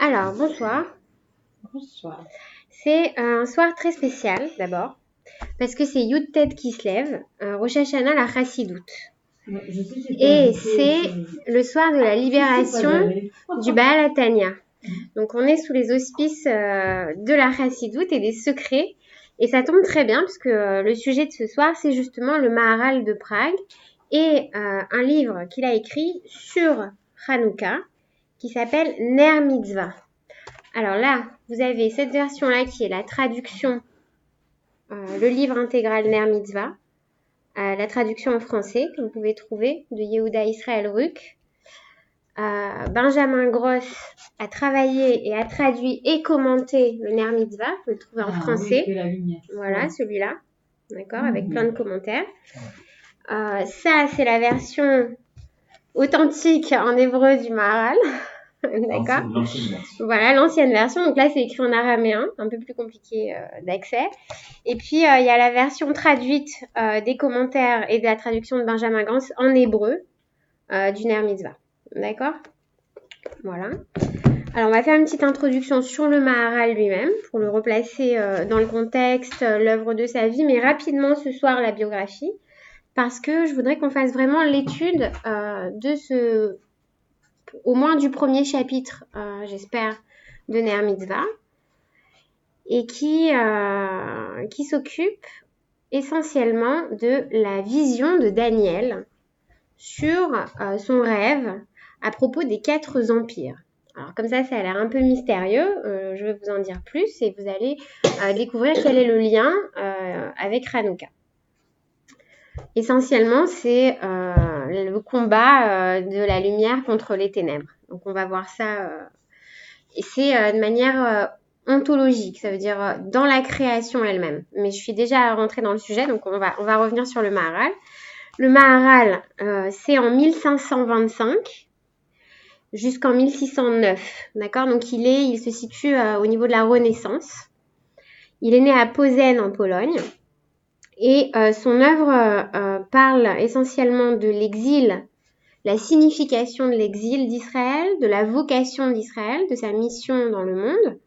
Alors, bonsoir. Bonsoir. C'est un soir très spécial, d'abord, parce que c'est Yud Tet qui se lève, Rosh Hashanah la Chassidoute. Et c'est le soir de la libération du Baal HaTanya. Donc, on est sous les auspices de la Chassidoute et des secrets. Et ça tombe très bien, puisque le sujet de ce soir, c'est justement le Maharal de Prague et un livre qu'il a écrit sur Hanouka, qui s'appelle Ner Mitzvah. Alors là, vous avez cette version-là qui est la traduction, le livre intégral Ner Mitzvah, la traduction en français que vous pouvez trouver de Yehuda Israël Ruck. Benjamin Gross a travaillé et a traduit et commenté le Ner Mitzvah, vous le trouvez en français. Oui, de la lumière. Voilà, Ouais. celui-là, d'accord, avec plein de commentaires. Ça, c'est la version authentique en hébreu du Maharal. D'accord. L'ancienne version. Voilà, l'ancienne version. Donc là, c'est écrit en araméen, un peu plus compliqué d'accès. Et puis, il y a la version traduite des commentaires et de la traduction de Benjamin Gross en hébreu du Ner Mitzvah. D'accord ? Voilà. Alors, on va faire une petite introduction sur le Maharal lui-même pour le replacer dans le contexte, l'œuvre de sa vie, mais rapidement ce soir, la biographie, parce que je voudrais qu'on fasse vraiment l'étude au moins du premier chapitre, j'espère, de Ner Mitzvah, et qui s'occupe essentiellement de la vision de Daniel sur son rêve à propos des 4 empires. Alors comme ça a l'air un peu mystérieux, je vais vous en dire plus et vous allez découvrir quel est le lien avec Hanouka. Essentiellement, c'est le combat de la lumière contre les ténèbres. Donc on va voir ça, et c'est de manière ontologique, ça veut dire dans la création elle-même. Mais je suis déjà rentrée dans le sujet, donc on va revenir sur le Maharal. Le Maharal, c'est en 1525 jusqu'en 1609, d'accord ? Donc il se situe au niveau de la Renaissance. Il est né à Posen en Pologne. Et son œuvre parle essentiellement de l'exil, la signification de l'exil d'Israël, de la vocation d'Israël, de sa mission dans le monde.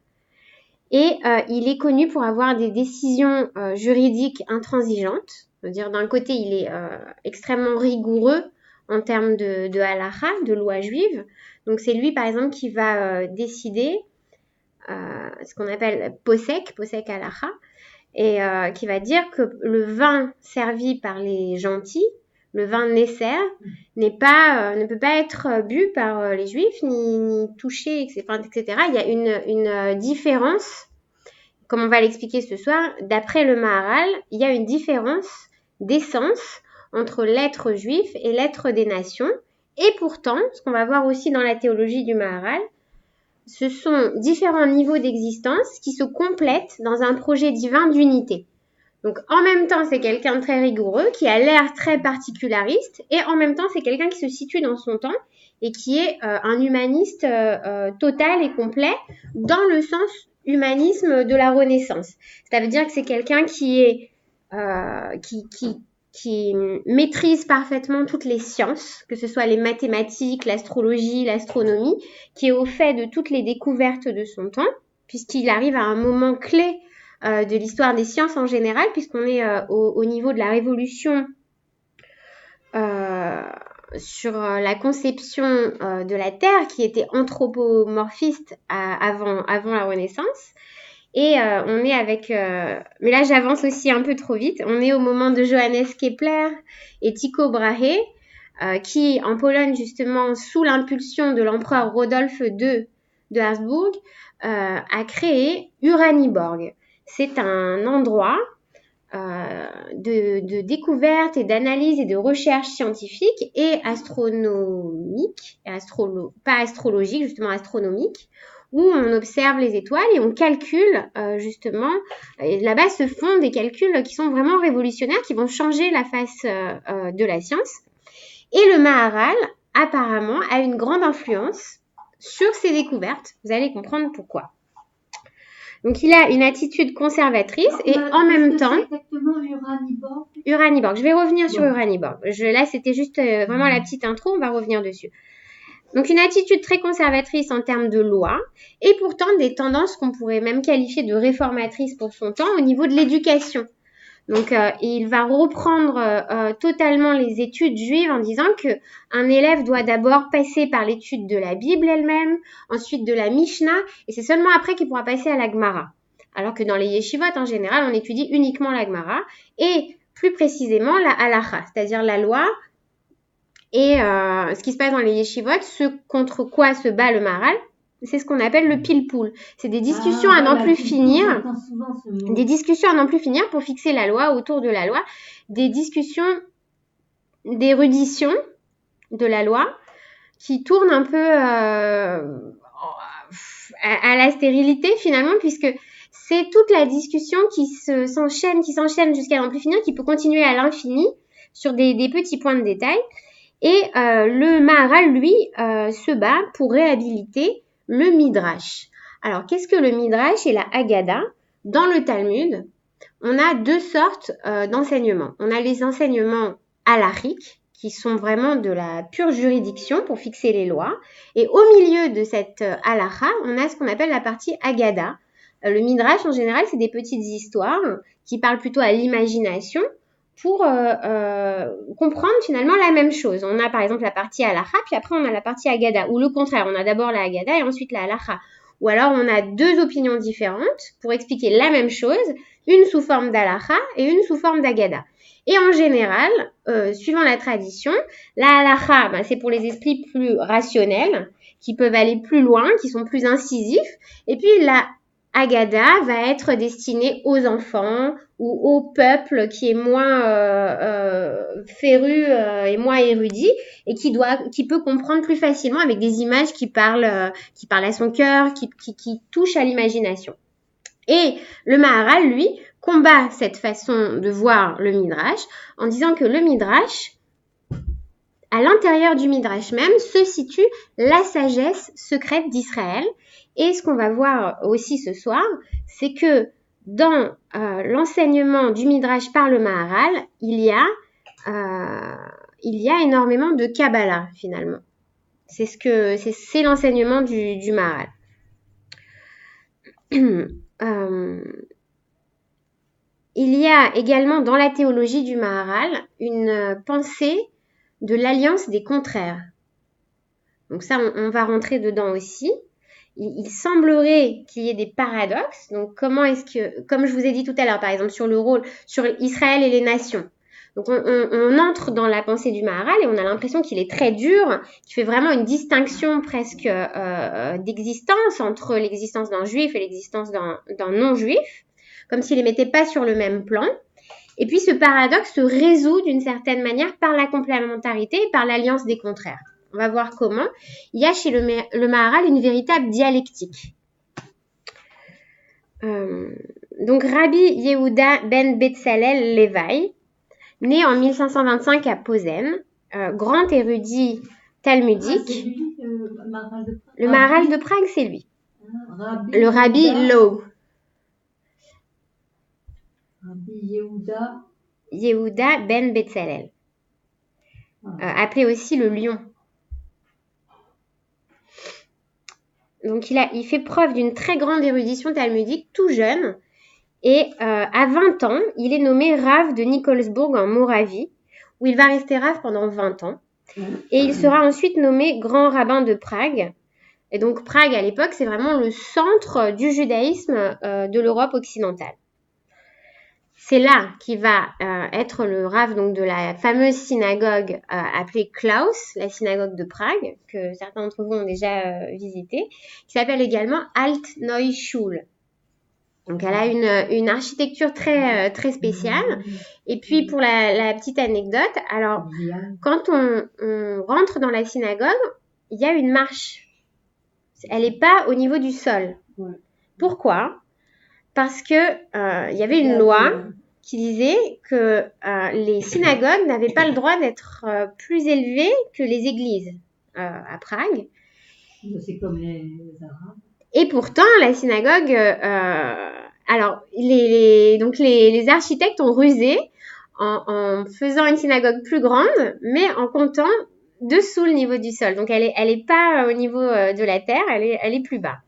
Et il est connu pour avoir des décisions juridiques intransigeantes. C'est-à-dire d'un côté, il est extrêmement rigoureux en termes de halakha, de loi juive. Donc c'est lui, par exemple, qui va décider ce qu'on appelle posek halakha, et qui va dire que le vin servi par les gentils, le vin Nesser, ne peut pas être bu par les juifs, ni touché, etc. Il y a une différence, comme on va l'expliquer ce soir, d'après le Maharal, il y a une différence d'essence entre l'être juif et l'être des nations. Et pourtant, ce qu'on va voir aussi dans la théologie du Maharal, ce sont différents niveaux d'existence qui se complètent dans un projet divin d'unité. Donc, en même temps, c'est quelqu'un de très rigoureux, qui a l'air très particulariste, et en même temps, c'est quelqu'un qui se situe dans son temps et qui est un humaniste total et complet dans le sens humanisme de la Renaissance. Ça veut dire que c'est quelqu'un qui maîtrise parfaitement toutes les sciences, que ce soit les mathématiques, l'astrologie, l'astronomie, qui est au fait de toutes les découvertes de son temps, puisqu'il arrive à un moment clé de l'histoire des sciences en général, puisqu'on est au niveau de la révolution sur la conception de la Terre, qui était anthropomorphiste avant la Renaissance. Et on est avec... mais là, j'avance aussi un peu trop vite. On est au moment de Johannes Kepler et Tycho Brahe, qui, en Pologne, justement, sous l'impulsion de l'empereur Rodolphe II de Habsbourg, a créé Uraniborg. C'est un endroit de découverte et d'analyse et de recherche scientifique et astronomique, pas astrologique, justement astronomique, où on observe les étoiles et on calcule justement, et là-bas se font des calculs qui sont vraiment révolutionnaires, qui vont changer la face de la science. Et le Maharal, apparemment, a une grande influence sur ces découvertes. Vous allez comprendre pourquoi. Donc, il a une attitude conservatrice et en même temps... C'est exactement Uraniborg. Uraniborg. Je vais revenir sur Uraniborg. Là, c'était juste vraiment la petite intro. On va revenir dessus. Donc une attitude très conservatrice en termes de loi et pourtant des tendances qu'on pourrait même qualifier de réformatrices pour son temps au niveau de l'éducation. Donc il va reprendre totalement les études juives en disant qu'un élève doit d'abord passer par l'étude de la Bible elle-même, ensuite de la Mishnah, et c'est seulement après qu'il pourra passer à la Gemara. Alors que dans les yeshivot, en général, on étudie uniquement la Gemara et plus précisément la halacha, c'est-à-dire la loi. Et ce qui se passe dans les yeshivot, ce contre quoi se bat le Maharal, c'est ce qu'on appelle le pilpoul. C'est des discussions à n'en plus finir. Des discussions à n'en plus finir pour fixer la loi, autour de la loi. Des discussions d'érudition de la loi qui tournent un peu à la stérilité finalement, puisque c'est toute la discussion qui s'enchaîne jusqu'à n'en plus finir, qui peut continuer à l'infini sur des petits points de détail. Et le Maharal, lui, se bat pour réhabiliter le Midrash. Alors, qu'est-ce que le Midrash et la Haggadah? Dans le Talmud, on a deux sortes d'enseignements. On a les enseignements halachiques, qui sont vraiment de la pure juridiction pour fixer les lois. Et au milieu de cette halacha, on a ce qu'on appelle la partie Haggadah. Le Midrash, en général, c'est des petites histoires qui parlent plutôt à l'imagination, pour comprendre finalement la même chose. On a par exemple la partie halacha, puis après on a la partie Haggadah, ou le contraire, on a d'abord la Haggadah et ensuite la halacha. Ou alors on a deux opinions différentes pour expliquer la même chose, une sous forme d'halacha et une sous forme d'Haggadah. Et en général, suivant la tradition, la halacha, c'est pour les esprits plus rationnels, qui peuvent aller plus loin, qui sont plus incisifs, et puis la Haggadah va être destinée aux enfants ou au peuple qui est moins féru et moins érudit et qui peut comprendre plus facilement avec des images qui parlent à son cœur, qui touchent à l'imagination. Et le Maharal, lui, combat cette façon de voir le Midrash en disant que le Midrash, à l'intérieur du Midrash même, se situe la sagesse secrète d'Israël. Et ce qu'on va voir aussi ce soir, c'est que dans l'enseignement du Midrash par le Maharal, il y a énormément de Kabbalah finalement. C'est l'enseignement du Maharal. Il y a également dans la théologie du Maharal une pensée de l'alliance des contraires. Donc ça, on va rentrer dedans aussi. Il semblerait qu'il y ait des paradoxes. Donc comment est-ce que, comme je vous ai dit tout à l'heure, par exemple sur le rôle, sur Israël et les nations. Donc on entre dans la pensée du Maharal et on a l'impression qu'il est très dur, qu'il fait vraiment une distinction presque d'existence entre l'existence d'un juif et l'existence d'un non-juif, comme s'il les mettait pas sur le même plan. Et puis ce paradoxe se résout d'une certaine manière par la complémentarité et par l'alliance des contraires. On va voir comment. Il y a chez le Maharal une véritable dialectique. Donc Rabbi Yehuda ben Betzalel Levi, né en 1525 à Posen, grand érudit talmudique. Le Maharal de Prague, c'est lui. Le Rabbi Low. Rabbi Yehuda ben Betzalel. Appelé aussi le lion. Donc il fait preuve d'une très grande érudition talmudique tout jeune. Et à 20 ans, il est nommé Rav de Nikolsburg en Moravie, où il va rester Rav pendant 20 ans. Et il sera ensuite nommé grand rabbin de Prague. Et donc Prague, à l'époque, c'est vraiment le centre du judaïsme de l'Europe occidentale. C'est là qu'il va être le Rav donc, de la fameuse synagogue appelée Klaus, la synagogue de Prague, que certains d'entre vous ont déjà visitée, qui s'appelle également Alt Neue Schule. Donc elle a une architecture très, très spéciale. Et puis pour la petite anecdote, alors quand on rentre dans la synagogue, il y a une marche. Elle n'est pas au niveau du sol. Pourquoi ? Parce que il y avait une loi qui disait que les synagogues n'avaient pas le droit d'être plus élevées que les églises à Prague. C'est comme les Arabes. Et pourtant, la synagogue, alors les architectes ont rusé en faisant une synagogue plus grande, mais en comptant dessous le niveau du sol. Donc, elle est pas au niveau de la terre, elle est plus bas.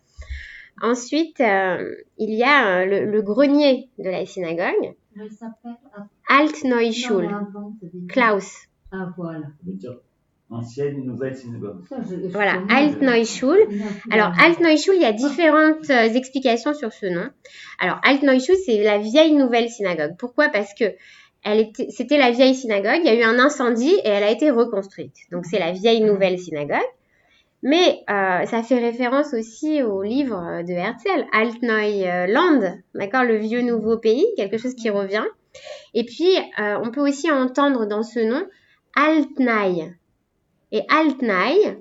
Ensuite, il y a le grenier de la synagogue, Elle s'appelle Alt-Neuschul, Klaus. Ah, voilà. Ancienne, nouvelle synagogue. Ça, je Voilà, connais. Alt-Neuschul. Alors, Alt-Neuschul, il y a différentes explications sur ce nom. Alors, Alt-Neuschul, c'est la vieille nouvelle synagogue. Pourquoi? Parce que c'était la vieille synagogue, il y a eu un incendie et elle a été reconstruite. Donc, c'est la vieille nouvelle synagogue. Mais ça fait référence aussi au livre de Herzl, Alt-Neuland, d'accord, le vieux nouveau pays, quelque chose qui revient. Et puis, on peut aussi entendre dans ce nom Altnai. Et Altnai,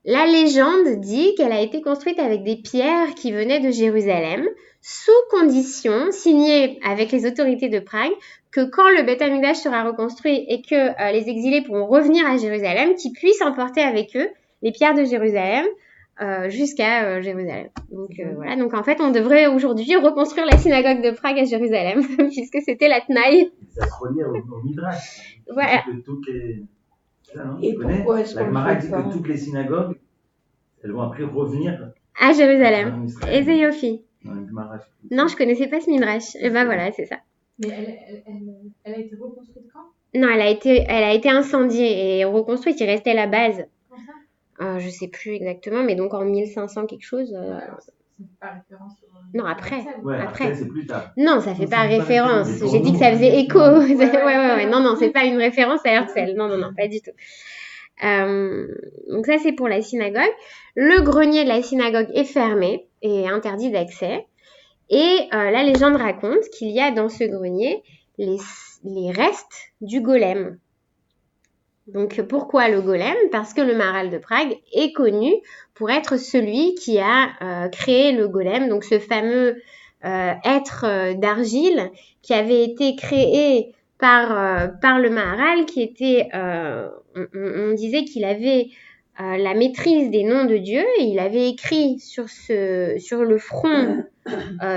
la légende dit qu'elle a été construite avec des pierres qui venaient de Jérusalem, sous condition, signée avec les autorités de Prague, que quand le Beth Amikdash sera reconstruit et que les exilés pourront revenir à Jérusalem, qu'ils puissent emporter avec eux les pierres de Jérusalem jusqu'à Jérusalem. Donc voilà, donc en fait on devrait aujourd'hui reconstruire la synagogue de Prague à Jérusalem, puisque c'était la Tnaï. Ça se relie au Midrash. Voilà. Et pourquoi est-ce La qu'on Gemara le dit fait pas que toutes les synagogues, elles vont après revenir À Jérusalem. en Israël. Et Zéophi. Dans le Gemara. Non, je connaissais pas ce Midrash. Et ben voilà, c'est ça. Mais elle a été reconstruite quand? Non, elle a été incendiée et reconstruite. Il restait la base. Quand ça? Je sais plus exactement, mais donc en 1500 quelque chose. Ça fait pas référence au... Non, après. Ouais, Après. après, c'est plus tard. Non, ça fait Non, pas c'est pas référence. référence. J'ai dit que ça faisait écho. Ouais. Non, c'est pas une référence à Herzl. Non, pas du tout. Donc ça, c'est pour la synagogue. Le grenier de la synagogue est fermé et interdit d'accès. Et la légende raconte qu'il y a dans ce grenier les restes du golem. Donc pourquoi le golem? Parce que le Maharal de Prague est connu pour être celui qui a créé le golem, donc ce fameux être d'argile qui avait été créé par le Maharal, qui était, on disait qu'il avait la maîtrise des noms de Dieu, et il avait écrit sur le front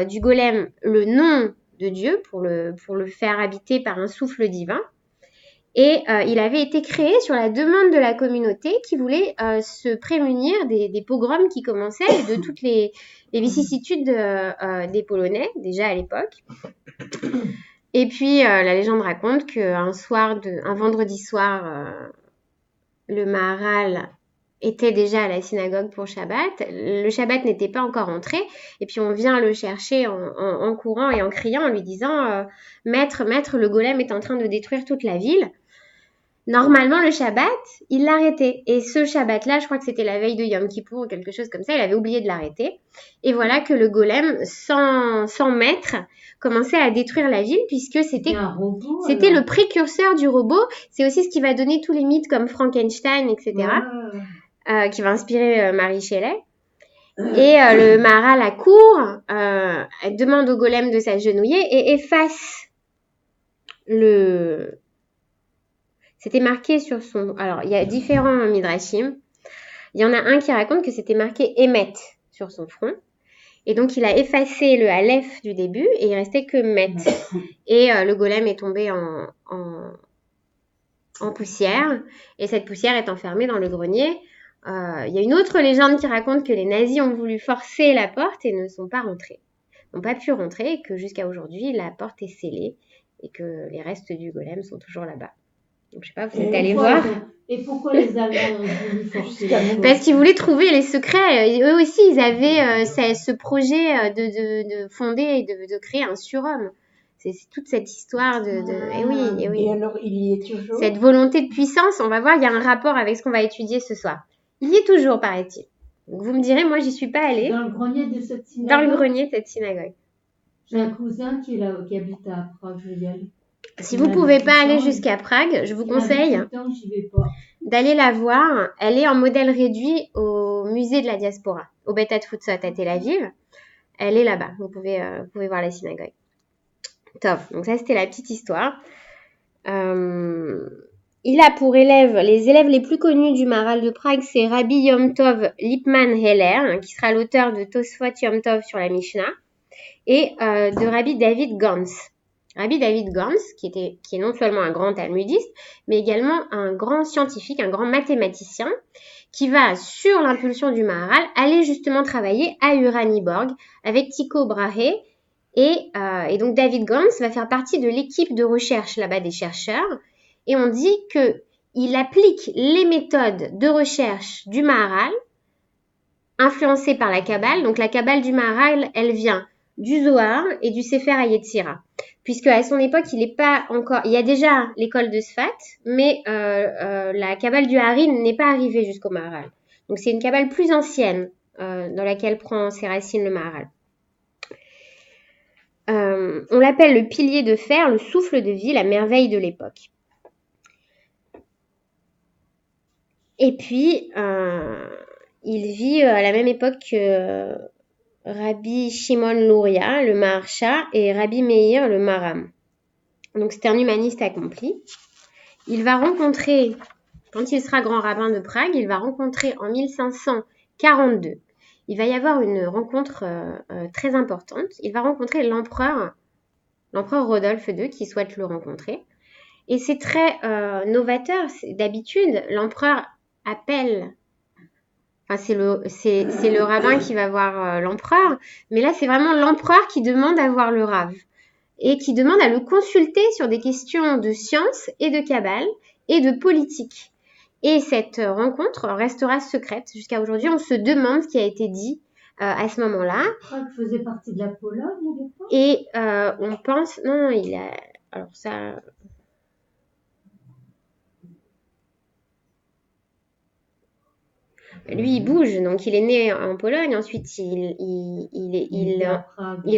du golem le nom de Dieu pour le faire habiter par un souffle divin. Et il avait été créé sur la demande de la communauté qui voulait se prémunir des pogroms qui commençaient et de toutes les vicissitudes des Polonais, déjà à l'époque. Et puis, la légende raconte qu'un vendredi soir, le Maharal était déjà à la synagogue pour Shabbat. Le Shabbat n'était pas encore entré. Et puis, on vient le chercher en courant et en criant, en lui disant « Maître, le golem est en train de détruire toute la ville ». Normalement, le Shabbat, il l'arrêtait. Et ce Shabbat-là, je crois que c'était la veille de Yom Kippour ou quelque chose comme ça, il avait oublié de l'arrêter. Et voilà que le golem, sans maître, commençait à détruire la ville puisque c'était le précurseur du robot. C'est aussi ce qui va donner tous les mythes comme Frankenstein, etc., qui va inspirer Mary Shelley. Et le Maharal à court demande au golem de s'agenouiller et efface C'était marqué sur son... Alors, il y a différents midrashim. Il y en a un qui raconte que c'était marqué « Emet » sur son front. Et donc, il a effacé le Aleph du début et il restait que « Met ». Et le golem est tombé en poussière. Et cette poussière est enfermée dans le grenier. Il y a une autre légende qui raconte que les nazis ont voulu forcer la porte et ne sont pas rentrés. N'ont pas pu rentrer et que jusqu'à aujourd'hui, la porte est scellée et que les restes du golem sont toujours là-bas. Donc, je sais pas, vous êtes allés voir. Et pourquoi les Allemands ont voulu forcer la porte? Parce qu'ils voulaient trouver les secrets. Eux aussi, ils avaient ce projet de fonder et de créer un surhomme. C'est toute cette histoire de... Eh oui. Et alors, il y est toujours? Cette volonté de puissance, on va voir, il y a un rapport avec ce qu'on va étudier ce soir. Il y est toujours, paraît-il. Donc, vous me direz, moi, j'y suis pas allée. Dans le grenier de cette synagogue? Dans le grenier de cette synagogue. J'ai un cousin qui habite à Prague, je vais y aller. Si vous ne pouvez pas aller jusqu'à Prague, je vous conseille d'aller la voir. Elle est en modèle réduit au musée de la diaspora, au Bet Atfutzot à Tel Aviv. Elle est là-bas. Vous pouvez voir la synagogue. Top. Donc ça, c'était la petite histoire. Il a pour les élèves les plus connus du Maharal de Prague, c'est Rabbi Yom Tov Lipman Heller, qui sera l'auteur de Tosfot Yom Tov sur la Mishnah, et de Rabbi David Gans. Rabbi David Gans, qui est non seulement un grand talmudiste, mais également un grand scientifique, un grand mathématicien, qui va, sur l'impulsion du Maharal, aller justement travailler à Uraniborg avec Tycho Brahe. Et donc David Gans va faire partie de l'équipe de recherche là-bas des chercheurs. Et on dit qu'il applique les méthodes de recherche du Maharal, influencées par la Kabbale. Donc la Kabbale du Maharal, elle vient du Zohar et du Sefer HaYetzirah. Puisque à son époque, il y a déjà l'école de Sfat, mais la Kabbale du Harim n'est pas arrivée jusqu'au Maharal. Donc c'est une Kabbale plus ancienne dans laquelle prend ses racines le Maharal. On l'appelle le pilier de fer, le souffle de vie, la merveille de l'époque. Et puis, il vit à la même époque que Rabbi Shimon Luria, le Maharsha, et Rabbi Meir, le Maram. Donc c'est un humaniste accompli. Il va rencontrer, quand il sera grand rabbin de Prague, il va rencontrer en 1542. Il va y avoir une rencontre très importante. Il va rencontrer l'empereur Rodolphe II qui souhaite le rencontrer. Et c'est très novateur. D'habitude, l'empereur appelle... Enfin, c'est le rabbin qui va voir l'empereur. Mais là, c'est vraiment l'empereur qui demande à voir le Rav. Et qui demande à le consulter sur des questions de science et de Kabbale et de politique. Et cette rencontre restera secrète jusqu'à aujourd'hui. On se demande ce qui a été dit à ce moment-là. Prague faisait partie de la Pologne à l'époque. Et on pense... Non, il a... Alors ça... Lui, il bouge, donc il est né en Pologne. Ensuite, il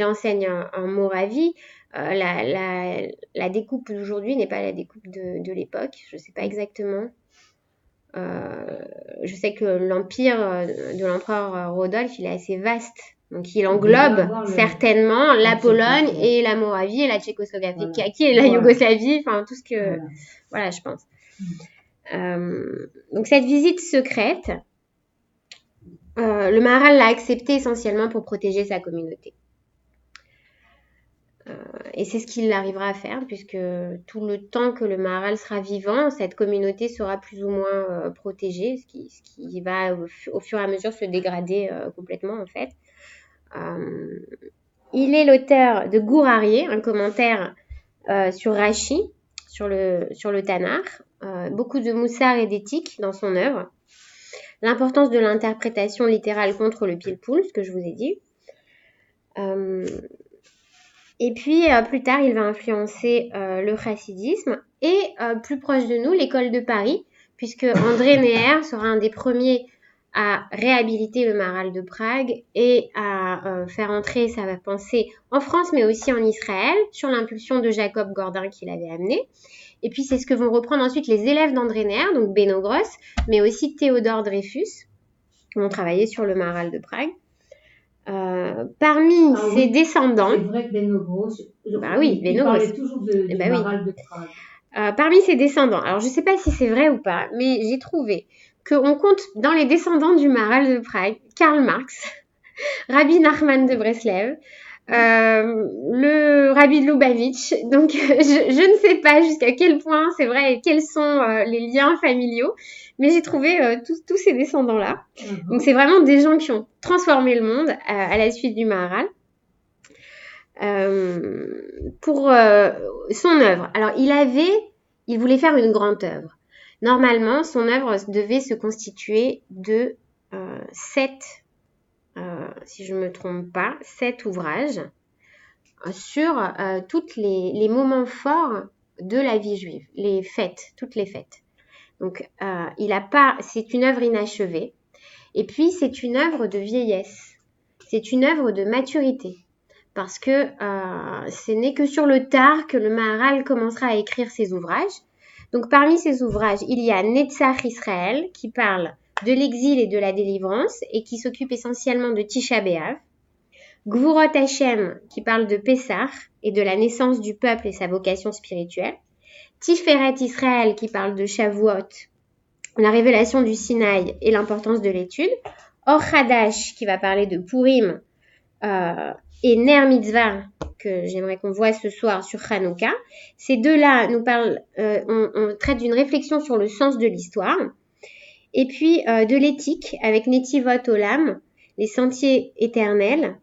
enseigne en Moravie. La découpe d'aujourd'hui n'est pas la découpe de l'époque. Je ne sais pas exactement. Je sais que l'empire de l'empereur Rodolphe, il est assez vaste. Donc, il englobe certainement la Pologne et la Moravie et la Tchécoslovaquie et la Yougoslavie. Enfin, tout ce que... Voilà, je pense. Donc, cette visite secrète, le Maharal l'a acceptée essentiellement pour protéger sa communauté. Et c'est ce qu'il arrivera à faire, puisque tout le temps que le Maharal sera vivant, cette communauté sera plus ou moins protégée, ce qui va au fur et à mesure se dégrader complètement en fait. Il est l'auteur de Gur Aryeh, un commentaire sur Rashi, sur le Tanakh, beaucoup de moussar et d'éthique dans son œuvre. L'importance de l'interprétation littérale contre le pilpoul, ce que je vous ai dit. Et puis, plus tard, il va influencer le chassidisme et, plus proche de nous, l'école de Paris, puisque André Neher sera un des premiers à réhabiliter le Maharal de Prague et à faire entrer sa pensée en France, mais aussi en Israël, sur l'impulsion de Jacob Gordin qui l'avait amené. Et puis, c'est ce que vont reprendre ensuite les élèves d'André Neher, donc Beno Gross, mais aussi Théodore Dreyfus, qui vont travailler sur le Maharal de Prague. Parmi ses descendants... C'est vrai que Beno Gross... il parlait toujours du Maharal de Prague. Parmi ses descendants, alors je ne sais pas si c'est vrai ou pas, mais j'ai trouvé qu'on compte dans les descendants du Maharal de Prague Karl Marx, Rabbi Nachman de Breslev, le Rabbi de Lubavitch. Donc je ne sais pas jusqu'à quel point c'est vrai et quels sont les liens familiaux, mais j'ai trouvé tous ces descendants-là. Donc c'est vraiment des gens qui ont transformé le monde à la suite du Maharal. Pour son œuvre. Alors il voulait faire une grande œuvre. Normalement, son œuvre devait se constituer de 7, si je ne me trompe pas, 7 ouvrages sur tous les moments forts de la vie juive, les fêtes, toutes les fêtes. Donc, c'est une œuvre inachevée. Et puis, c'est une œuvre de vieillesse. C'est une œuvre de maturité. Parce que ce n'est que sur le tard que le Maharal commencera à écrire ses ouvrages. Donc parmi ces ouvrages, il y a Netzach Israël qui parle de l'exil et de la délivrance et qui s'occupe essentiellement de Tisha B'Av. Gvurot Hashem qui parle de Pessah et de la naissance du peuple et sa vocation spirituelle. Tiferet Israël qui parle de Shavuot, la révélation du Sinaï et l'importance de l'étude. Or Hadash qui va parler de Purim, et Ner Mitzvah, que j'aimerais qu'on voit ce soir sur Hanouka. Ces deux-là nous parlent, on traite d'une réflexion sur le sens de l'histoire, et puis de l'éthique avec Netivot Olam, les sentiers éternels,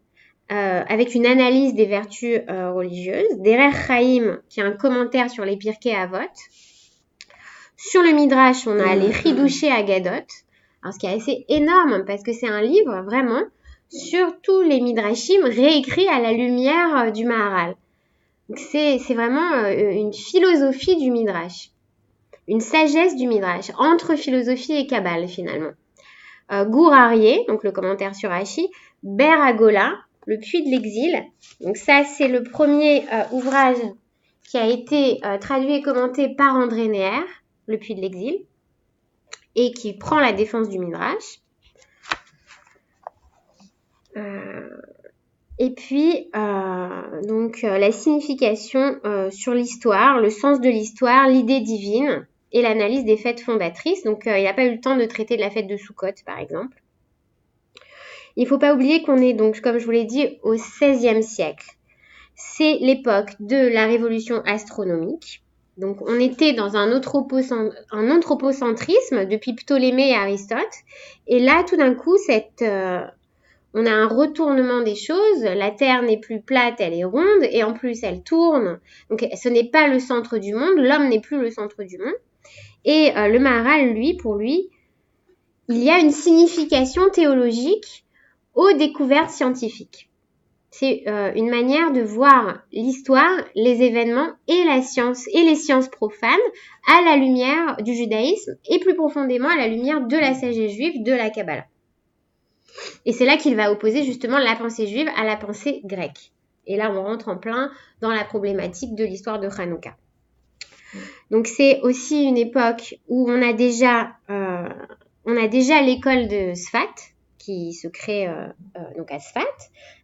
avec une analyse des vertus religieuses, Derer Chaim, qui est un commentaire sur les Pirkei Avot. Sur le Midrash, on a les Chidushé Agadot, alors ce qui est assez énorme, parce que c'est un livre vraiment sur tous les Midrashim réécrits à la lumière du Maharal. Donc c'est vraiment une philosophie du Midrash, une sagesse du Midrash, entre philosophie et Kabbale finalement. Gour Aryeh, donc le commentaire sur Rashi, Ber Agola, le puits de l'exil. Donc ça, c'est le premier ouvrage qui a été traduit et commenté par André Neher, le puits de l'exil, et qui prend la défense du Midrash. Et puis, la signification sur l'histoire, le sens de l'histoire, l'idée divine et l'analyse des fêtes fondatrices. Donc, il n'a pas eu le temps de traiter de la fête de Sukkot, par exemple. Il ne faut pas oublier qu'on est donc, comme je vous l'ai dit, au XVIe siècle. C'est l'époque de la révolution astronomique. Donc, on était dans un anthropocentrisme depuis Ptolémée et Aristote. Et là, tout d'un coup, on a un retournement des choses. La Terre n'est plus plate, elle est ronde. Et en plus, elle tourne. Donc, ce n'est pas le centre du monde. L'homme n'est plus le centre du monde. Et le Maharal, pour lui, il y a une signification théologique aux découvertes scientifiques. C'est une manière de voir l'histoire, les événements et la science et les sciences profanes à la lumière du judaïsme et plus profondément à la lumière de la sagesse juive, de la Kabbalah. Et c'est là qu'il va opposer justement la pensée juive à la pensée grecque. Et là, on rentre en plein dans la problématique de l'histoire de Hanouka. Donc c'est aussi une époque où on a déjà l'école de Sfat, qui se crée donc à Sfat,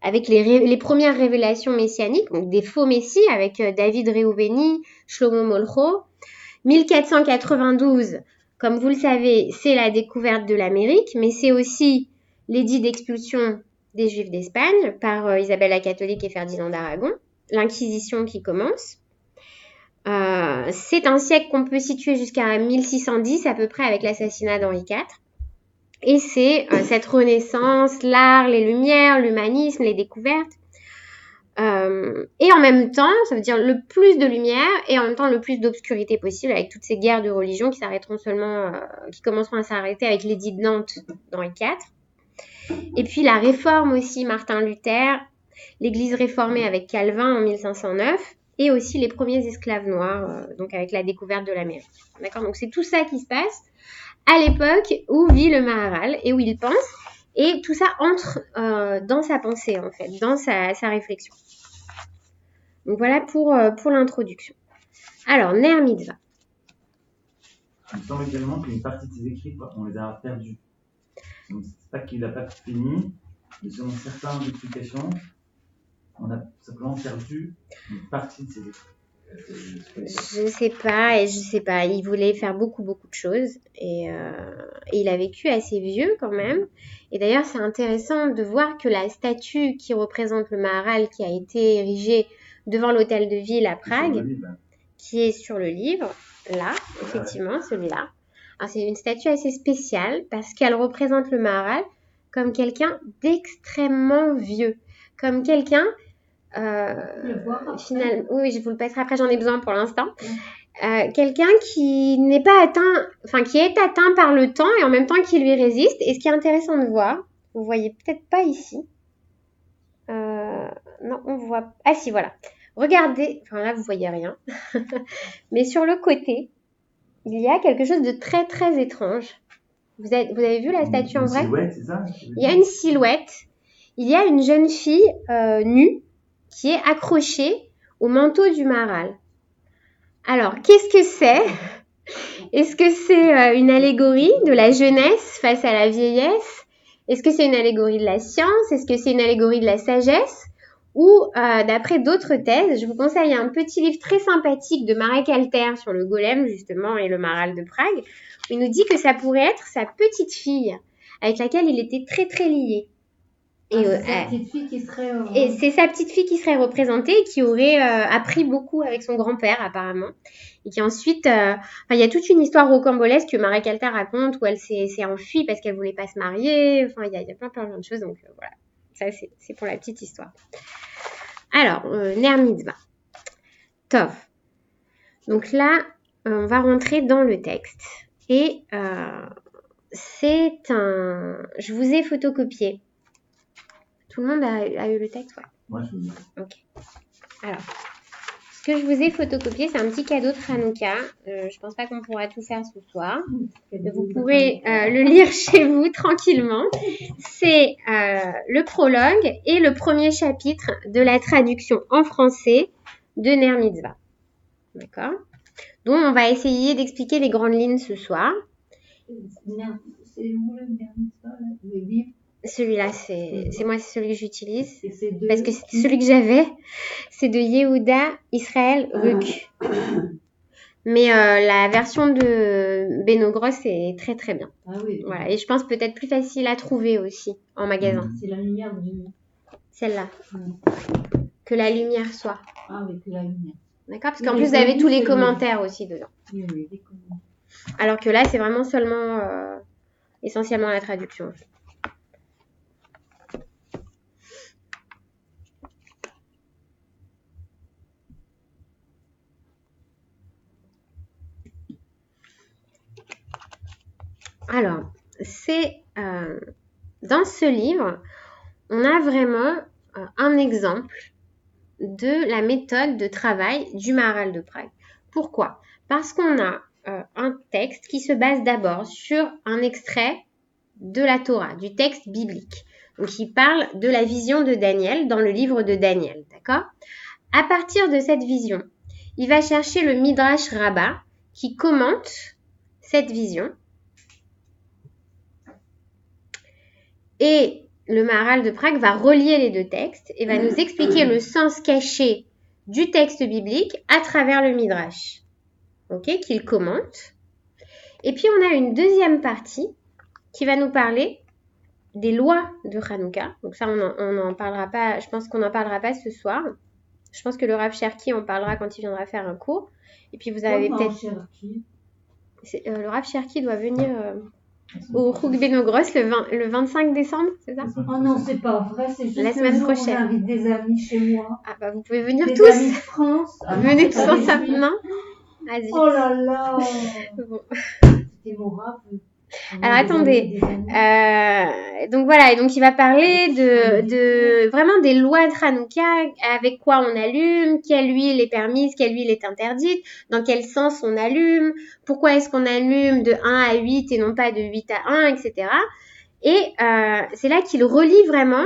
avec les premières révélations messianiques, donc des faux messies avec David Rehouveni, Shlomo Molcho. 1492, comme vous le savez, c'est la découverte de l'Amérique, mais c'est aussi l'édit d'expulsion des Juifs d'Espagne par Isabelle la Catholique et Ferdinand d'Aragon, l'Inquisition qui commence. C'est un siècle qu'on peut situer jusqu'à 1610 à peu près avec l'assassinat d'Henri IV. Et c'est cette renaissance, l'art, les lumières, l'humanisme, les découvertes. Et en même temps, ça veut dire le plus de lumière et en même temps le plus d'obscurité possible avec toutes ces guerres de religion qui commenceront à s'arrêter avec l'édit de Nantes d'Henri IV. Et puis la réforme aussi, Martin Luther, l'église réformée avec Calvin en 1509 et aussi les premiers esclaves noirs, donc avec la découverte de l'Amérique. D'accord ? Donc c'est tout ça qui se passe à l'époque où vit le Maharal et où il pense, et tout ça entre dans sa pensée en fait, dans sa réflexion. Donc voilà pour l'introduction. Alors, Ner Mitzvah. Il me semble également qu'une partie de ses écrits, on les a perdus. Donc c'est pas qu'il n'a pas fini, mais selon certaines explications, on a simplement perdu une partie de ses écrits. Je sais pas. Il voulait faire beaucoup de choses et il a vécu assez vieux quand même. Et d'ailleurs, c'est intéressant de voir que la statue qui représente le Maharal qui a été érigée devant l'hôtel de ville à Prague, qui est sur le livre, là, effectivement, celui-là. Alors, c'est une statue assez spéciale parce qu'elle représente le Maharal comme quelqu'un d'extrêmement vieux, comme quelqu'un finalement, oui, je vous le passerai après, j'en ai besoin pour l'instant. Quelqu'un qui n'est pas atteint, enfin qui est atteint par le temps et en même temps qui lui résiste. Et ce qui est intéressant de voir, vous voyez peut-être pas ici. Non, on voit. Ah si, voilà. Regardez, enfin là vous voyez rien, mais sur le côté, il y a quelque chose de très très étrange. Vous avez vu la statue en vrai ? Une silhouette, c'est ça ? Il y a une silhouette. Il y a une jeune fille nue qui est accrochée au manteau du Maharal. Alors, qu'est-ce que c'est ? Est-ce que c'est une allégorie de la jeunesse face à la vieillesse ? Est-ce que c'est une allégorie de la science ? Est-ce que c'est une allégorie de la sagesse ? Ou, d'après d'autres thèses, je vous conseille un petit livre très sympathique de Marek Alter sur le golem, justement, et le Maharal de Prague, où il nous dit que ça pourrait être sa petite fille, avec laquelle il était très très lié. Et, c'est sa petite fille qui serait... et c'est sa petite fille qui serait représentée et qui aurait appris beaucoup avec son grand-père apparemment. Et qui ensuite... il y a toute une histoire rocambolesque que Maria Calta raconte où elle s'est enfuie parce qu'elle voulait pas se marier. Enfin, il y a plein de choses. Donc voilà, ça c'est pour la petite histoire. Alors, Ner Mitzvah. Tov. Donc là, on va rentrer dans le texte. Et c'est un... Je vous ai photocopié. Tout le monde a eu le texte, ouais. Moi, je veux Ok. Alors, ce que je vous ai photocopié, c'est un petit cadeau de Hanouka. Je pense pas qu'on pourra tout faire ce soir. Mais vous pourrez le lire chez vous tranquillement. C'est le prologue et le premier chapitre de la traduction en français de Ner Mitzvah. D'accord? Donc, on va essayer d'expliquer les grandes lignes ce soir. C'est où le dernier ça, là, le livre? Celui-là, c'est moi, c'est celui que j'utilise. Et c'est de... Parce que c'est celui que j'avais. C'est de Yehuda Israël Ruck. Mais la version de Beno Gross est très très bien. Ah oui. Voilà. Et je pense peut-être plus facile à trouver aussi en magasin. C'est la lumière du... Celle-là. Mm. Que la lumière soit. Ah oui, que la lumière. D'accord? Parce Oui, qu'en j'ai plus, vous pas avez vu tous les celui-là. commentaires aussi dedans. Oui, les commentaires. Alors que là, c'est vraiment seulement essentiellement la traduction. Alors, c'est dans ce livre, on a vraiment un exemple de la méthode de travail du Maharal de Prague. Pourquoi? Parce qu'on a un texte qui se base d'abord sur un extrait de la Torah, du texte biblique. Donc, il parle de la vision de Daniel dans le livre de Daniel, d'accord? À partir de cette vision, il va chercher le Midrash Rabbah qui commente cette vision. Et le Maharal de Prague va relier les deux textes et va nous expliquer le sens caché du texte biblique à travers le Midrash, ok, qu'il commente. Et puis on a une deuxième partie qui va nous parler des lois de Hanouka. Donc ça, on en parlera pas. Je pense qu'on n'en parlera pas ce soir. Je pense que le Rav Cherki en parlera quand il viendra faire un cours. Et puis vous avez peut-être... le Rav Cherki doit venir au Rouk Beno Gross le 25 décembre, c'est ça? Oh non, c'est pas vrai, c'est juste La semaine prochaine. Où j'invite des amis chez moi. Ah bah vous pouvez venir Des tous. amis de France. Ah, Venez non, tous pas des ensemble, Juifs. non? Vas-y. Oh là là. Bon. C'était mon rap. Alors attendez, donc voilà, et donc il va parler de vraiment des lois de Hanouka, avec quoi on allume, quelle huile est permise, quelle huile est interdite, dans quel sens on allume, pourquoi est-ce qu'on allume de 1 à 8 et non pas de 8 à 1, etc. Et c'est là qu'il relie vraiment,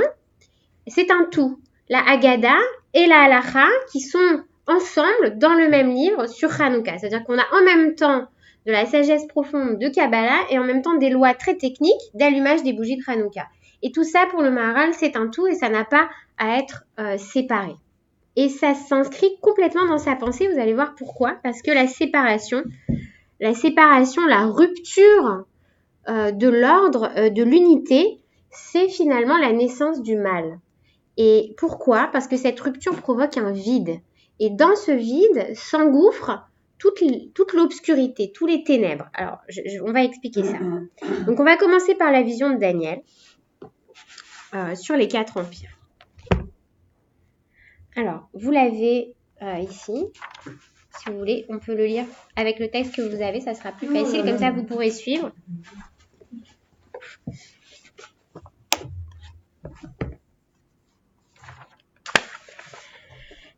c'est un tout, la Haggadah et la Halacha qui sont ensemble dans le même livre sur Hanouka, c'est-à-dire qu'on a en même temps de la sagesse profonde de Kabbalah et en même temps des lois très techniques d'allumage des bougies de Hanouka. Et tout ça, pour le Maharal, c'est un tout et ça n'a pas à être séparé. Et ça s'inscrit complètement dans sa pensée, vous allez voir pourquoi. Parce que la séparation, la rupture de l'ordre, de l'unité, c'est finalement la naissance du mal. Et pourquoi? Parce que cette rupture provoque un vide. Et dans ce vide s'engouffre toute l'obscurité, tous les ténèbres. Alors, on va expliquer ça. Donc, on va commencer par la vision de Daniel sur les 4 empires. Alors, vous l'avez ici. Si vous voulez, on peut le lire avec le texte que vous avez. Ça sera plus facile. Comme ça, vous pourrez suivre.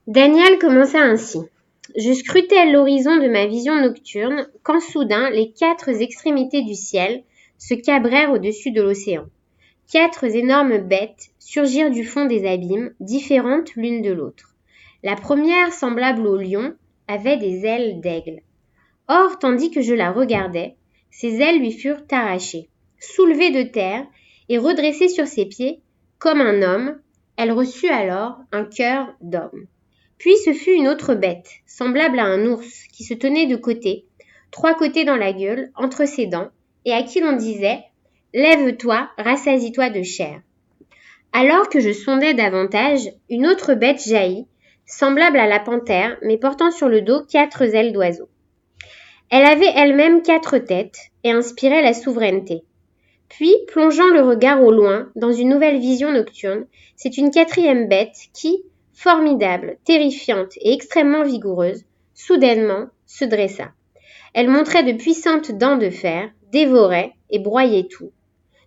Daniel commença ainsi. Je scrutais l'horizon de ma vision nocturne quand soudain les 4 extrémités du ciel se cabrèrent au-dessus de l'océan. 4 énormes bêtes surgirent du fond des abîmes, différentes l'une de l'autre. La première, semblable au lion, avait des ailes d'aigle. Or, tandis que je la regardais, ses ailes lui furent arrachées. Soulevée de terre et redressée sur ses pieds, comme un homme, elle reçut alors un cœur d'homme. Puis ce fut une autre bête, semblable à un ours, qui se tenait de côté, 3 côtés dans la gueule, entre ses dents, et à qui l'on disait « Lève-toi, rassasie-toi de chair ». Alors que je sondais davantage, une autre bête jaillit, semblable à la panthère, mais portant sur le dos 4 ailes d'oiseau. Elle avait elle-même 4 têtes et inspirait la souveraineté. Puis, plongeant le regard au loin, dans une nouvelle vision nocturne, c'est une 4e bête qui, formidable, terrifiante et extrêmement vigoureuse, soudainement se dressa. Elle montrait de puissantes dents de fer, dévorait et broyait tout.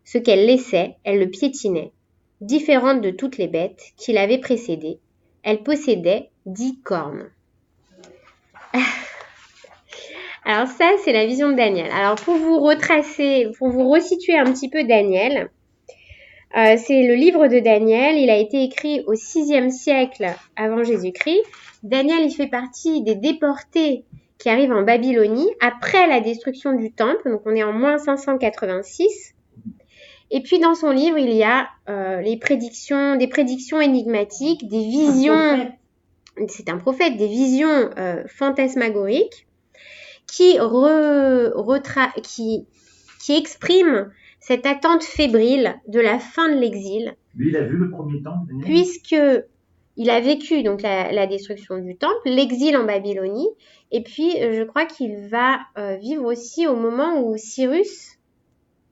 Ce qu'elle laissait, elle le piétinait. Différente de toutes les bêtes qui l'avaient précédée, elle possédait 10 cornes. Alors ça, c'est la vision de Daniel. Alors pour vous retracer, pour vous resituer un petit peu Daniel, c'est le livre de Daniel. Il a été écrit au 6e siècle avant Jésus-Christ. Daniel, il fait partie des déportés qui arrivent en Babylonie après la destruction du temple. Donc on est en moins 586. Et puis dans son livre, il y a des prédictions énigmatiques, des visions. C'est un prophète, des visions fantasmagoriques qui expriment cette attente fébrile de la fin de l'exil. Lui, il a vu le premier temple, Daniel. Puisque il a vécu donc la destruction du temple, l'exil en Babylonie, et puis je crois qu'il va vivre aussi au moment où Cyrus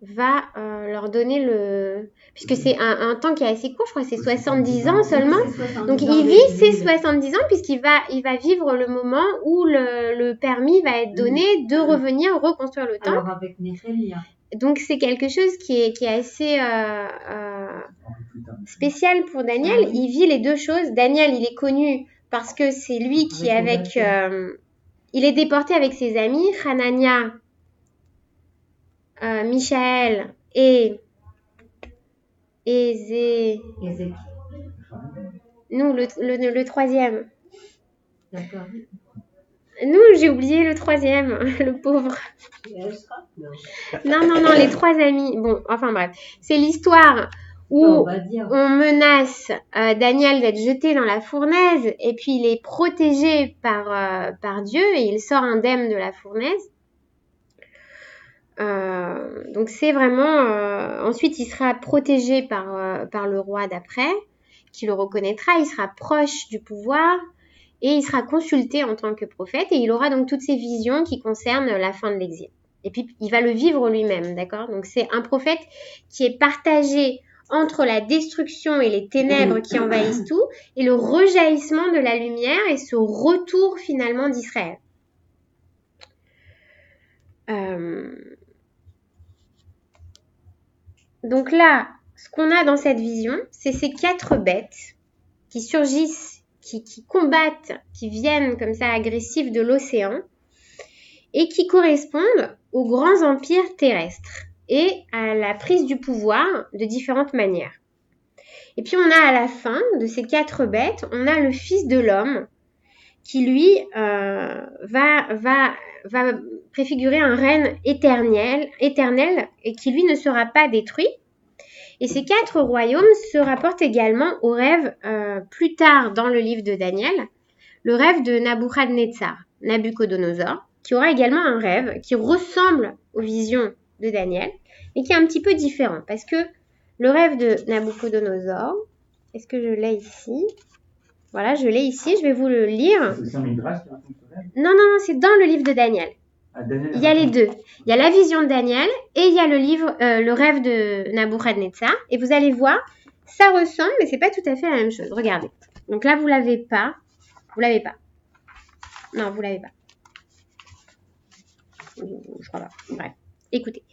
va leur donner le... Puisque c'est un temps qui est assez court, je crois que c'est 70 ans seulement. Donc il vit ses 70 ans puisqu'il va vivre le moment où le permis va être donné de revenir reconstruire le temple. Alors avec Néhélia. Donc c'est quelque chose qui est assez spécial pour Daniel. Il vit les deux choses. Daniel, il est connu parce que c'est lui qui il est déporté avec ses amis, Hanania, Michaël et nous, le troisième. D'accord. Nous, j'ai oublié le troisième, le pauvre. Non, les 3 amis. Bon, enfin bref. C'est l'histoire où on menace Daniel d'être jeté dans la fournaise et puis il est protégé par Dieu et il sort indemne de la fournaise. Donc c'est vraiment... ensuite, il sera protégé par le roi d'après, qui le reconnaîtra. Il sera proche du pouvoir et il sera consulté en tant que prophète. Et il aura donc toutes ces visions qui concernent la fin de l'exil. Et puis, il va le vivre lui-même, d'accord ? Donc c'est un prophète qui est partagé entre la destruction et les ténèbres qui envahissent tout et le rejaillissement de la lumière et ce retour finalement d'Israël. Donc là, ce qu'on a dans cette vision, c'est ces 4 bêtes qui surgissent, qui combattent, qui viennent comme ça agressifs de l'océan et qui correspondent aux grands empires terrestres et à la prise du pouvoir de différentes manières. Et puis on a à la fin de ces 4 bêtes, on a le Fils de l'homme qui lui va préfigurer un règne éternel et qui lui ne sera pas détruit. Et ces 4 royaumes se rapportent également au rêve plus tard dans le livre de Daniel, le rêve de Nabuchodonosor, qui aura également un rêve qui ressemble aux visions de Daniel, mais qui est un petit peu différent, parce que le rêve de Nabuchodonosor, est-ce que je l'ai ici ? Voilà, je l'ai ici, je vais vous le lire. C'est un midrash qui raconte ce rêve ? Non, c'est dans le livre de Daniel. Il y a les deux. Il y a la vision de Daniel et il y a le rêve de Nabuchodonosor. Et vous allez voir, ça ressemble, mais c'est pas tout à fait la même chose. Regardez. Donc là, vous l'avez pas. Vous l'avez pas. Non, vous l'avez pas. Je crois pas. Bref, écoutez.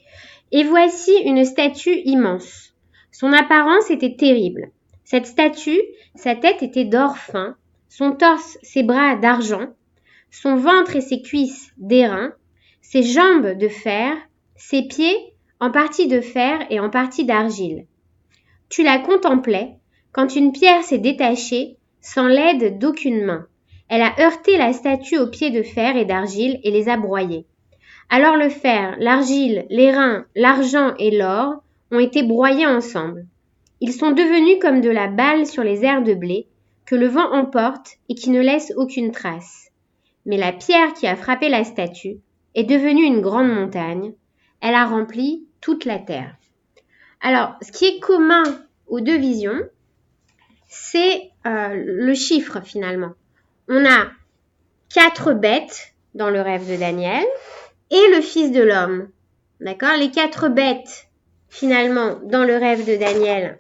Et voici une statue immense. Son apparence était terrible. Cette statue, sa tête était d'or fin, son torse, ses bras d'argent, son ventre et ses cuisses d'airain, ses jambes de fer, ses pieds en partie de fer et en partie d'argile. Tu la contemplais quand une pierre s'est détachée sans l'aide d'aucune main. Elle a heurté la statue aux pieds de fer et d'argile et les a broyés. Alors le fer, l'argile, l'airain, l'argent et l'or ont été broyés ensemble. Ils sont devenus comme de la balle sur les aires de blé que le vent emporte et qui ne laisse aucune trace. Mais la pierre qui a frappé la statue est devenue une grande montagne. Elle a rempli toute la terre. Alors, ce qui est commun aux 2 visions, c'est le chiffre finalement. On a 4 bêtes dans le rêve de Daniel et le Fils de l'homme. D'accord? Les 4 bêtes finalement dans le rêve de Daniel.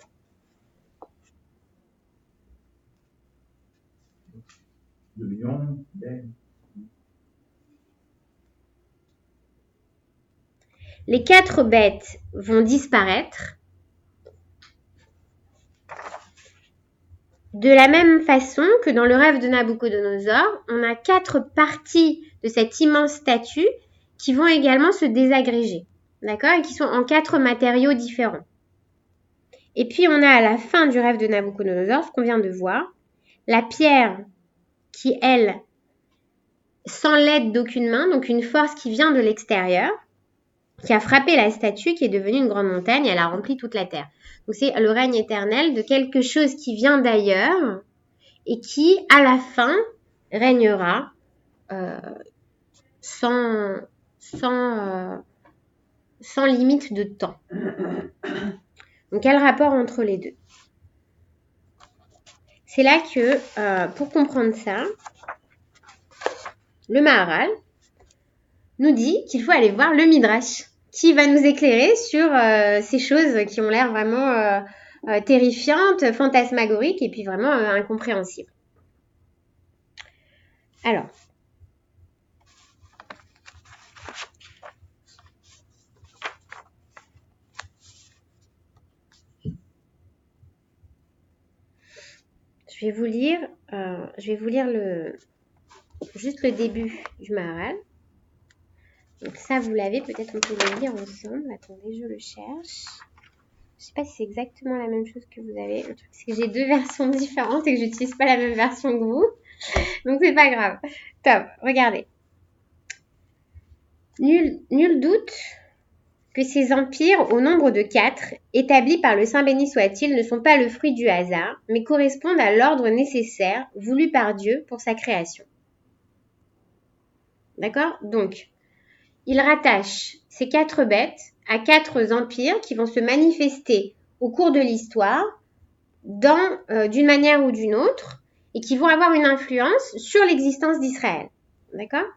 Le lion, Les 4 bêtes vont disparaître. De la même façon que dans le rêve de Nabucodonosor, on a 4 parties de cette immense statue qui vont également se désagréger, d'accord, et qui sont en 4 matériaux différents. Et puis on a à la fin du rêve de Nabucodonosor, ce qu'on vient de voir, la pierre qui, elle, sans l'aide d'aucune main, donc une force qui vient de l'extérieur, qui a frappé la statue, qui est devenue une grande montagne, elle a rempli toute la terre. Donc c'est le règne éternel de quelque chose qui vient d'ailleurs et qui, à la fin, régnera sans limite de temps. Donc quel rapport entre les deux? C'est là que, pour comprendre ça, le Maharal nous dit qu'il faut aller voir le Midrash, qui va nous éclairer sur ces choses qui ont l'air vraiment terrifiantes, fantasmagoriques et puis vraiment incompréhensibles. Alors, je vais vous lire juste le début du Maharal. Donc ça, vous l'avez, peut-être on peut le lire ensemble. Attendez, je le cherche. Je sais pas si c'est exactement la même chose que vous avez. Le truc, c'est que j'ai 2 versions différentes et que j'utilise pas la même version que vous. Donc c'est pas grave. Top, regardez. Nul doute que ces empires, au nombre de 4, établis par le Saint béni soit-il, ne sont pas le fruit du hasard, mais correspondent à l'ordre nécessaire voulu par Dieu pour sa création. D'accord? Donc, il rattache ces 4 bêtes à 4 empires qui vont se manifester au cours de l'histoire d'une manière ou d'une autre et qui vont avoir une influence sur l'existence d'Israël. D'accord?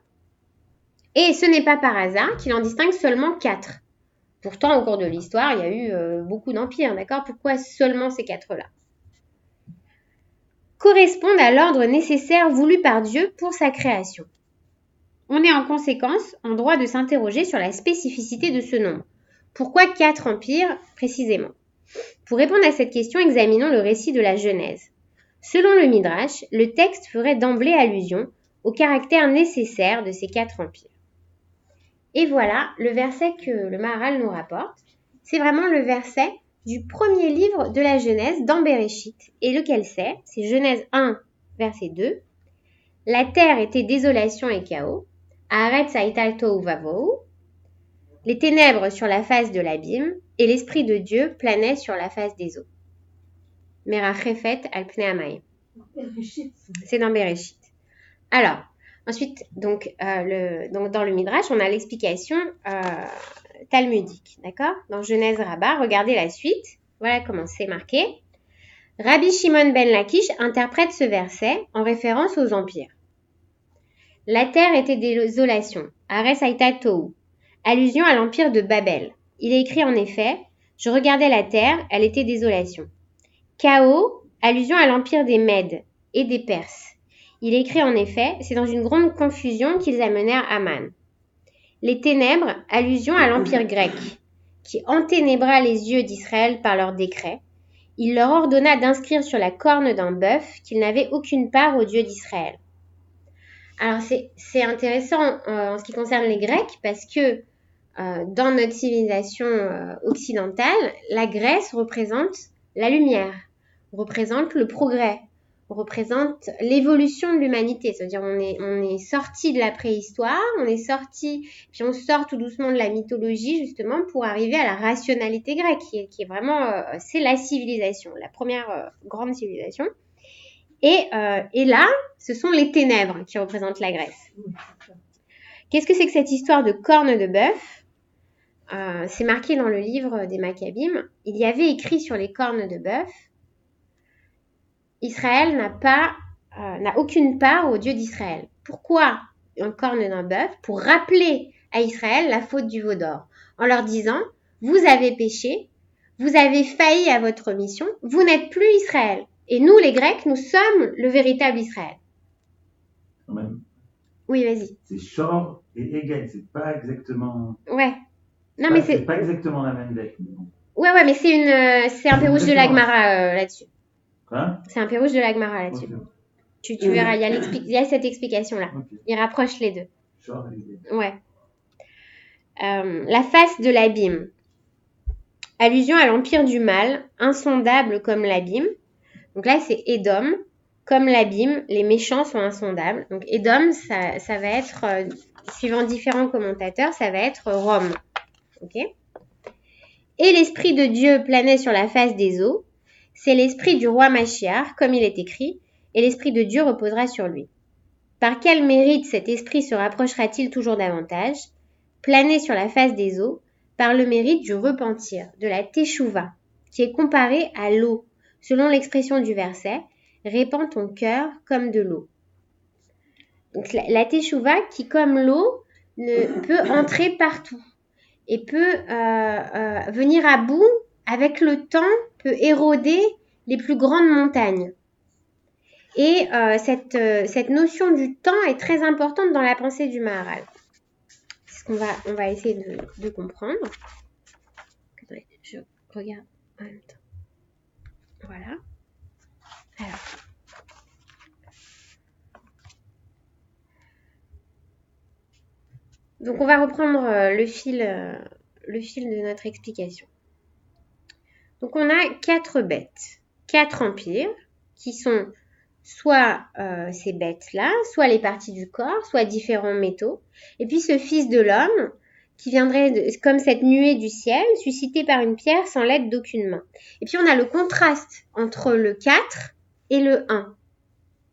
Et ce n'est pas par hasard qu'il en distingue seulement 4. Pourtant, au cours de l'histoire, il y a eu beaucoup d'empires. D'accord? Pourquoi seulement ces 4-là? Correspondent à l'ordre nécessaire voulu par Dieu pour sa création. On est en conséquence en droit de s'interroger sur la spécificité de ce nombre. Pourquoi 4 empires précisément? Pour répondre à cette question, examinons le récit de la Genèse. Selon le Midrash, le texte ferait d'emblée allusion au caractère nécessaire de ces 4 empires. Et voilà le verset que le Maharal nous rapporte. C'est vraiment le verset du premier livre de la Genèse dans Bereshit. Et lequel c'est? C'est Genèse 1, verset 2. La terre était désolation et chaos. Haaretz haïta tohu vavohu. Les ténèbres sur la face de l'abîme et l'Esprit de Dieu planait sur la face des eaux. Merachefet al pnei hamayim. C'est dans Bereshit. Alors, ensuite, donc dans le Midrash, on a l'explication talmudique, d'accord? Dans Genèse Rabbah, regardez la suite. Voilà comment c'est marqué. Rabbi Shimon ben Lakish interprète ce verset en référence aux empires. La terre était désolation, Haaretz haïta tohu, allusion à l'empire de Babel. Il est écrit en effet, je regardais la terre, elle était désolation. Chaos, allusion à l'empire des Mèdes et des Perses. Il est écrit en effet, c'est dans une grande confusion qu'ils amenèrent Aman. Les ténèbres, allusion à l'empire grec, qui enténébra les yeux d'Israël par leur décret. Il leur ordonna d'inscrire sur la corne d'un bœuf qu'ils n'avaient aucune part au Dieu d'Israël. Alors c'est intéressant en ce qui concerne les Grecs parce que dans notre civilisation occidentale, la Grèce représente la lumière, représente le progrès, représente l'évolution de l'humanité. C'est-à-dire on est sorti de la préhistoire, puis on sort tout doucement de la mythologie justement pour arriver à la rationalité grecque qui est vraiment, c'est la civilisation, la première grande civilisation. Et là, ce sont les ténèbres qui représentent la Grèce. Qu'est-ce que c'est que cette histoire de corne de bœuf? c'est marqué dans le livre des Maccabim, il y avait écrit sur les cornes de bœuf, Israël n'a aucune part au Dieu d'Israël. Pourquoi un corne d'un bœuf? Pour rappeler à Israël la faute du veau d'or, en leur disant, vous avez péché, vous avez failli à votre mission, vous n'êtes plus Israël. Et nous, les Grecs, nous sommes le véritable Israël. Quand même. Oui, vas-y. C'est Shor et Egel, c'est pas exactement. Ouais. Non, Pas- mais c'est pas exactement la même lettre. Mais bon. Ouais, mais c'est un pérouge de Exactement. l'Agmara là-dessus. Quoi? C'est un pérouge de l'Agmara là-dessus. Ok. Tu verras, il y a cette explication-là. Ok. Il rapproche les deux. Shor et Egel. Ouais. La face de l'abîme. Allusion à l'empire du mal, insondable comme l'abîme. Donc là, c'est Édom. Comme l'abîme, les méchants sont insondables. Donc Édom, ça va être, suivant différents commentateurs, ça va être Rome. Ok? Et l'esprit de Dieu planait sur la face des eaux. C'est l'esprit du roi Machiar, comme il est écrit, et l'esprit de Dieu reposera sur lui. Par quel mérite cet esprit se rapprochera-t-il toujours davantage? Planer sur la face des eaux, par le mérite du repentir, de la teshuva, qui est comparée à l'eau, selon l'expression du verset, répand ton cœur comme de l'eau. Donc la teshuva qui, comme l'eau, peut entrer partout et peut venir à bout avec le temps, peut éroder les plus grandes montagnes. Et cette notion du temps est très importante dans la pensée du Maharal. C'est ce qu'on va essayer de comprendre. Attendez, je regarde en même temps. Voilà. Alors. Donc on va reprendre le fil de notre explication. Donc on a 4 bêtes, 4 empires qui sont soit ces bêtes-là, soit les parties du corps, soit différents métaux. Et puis ce fils de l'homme qui viendrait comme cette nuée du ciel, suscité par une pierre sans l'aide d'aucune main. Et puis on a le contraste entre le 4 et le 1.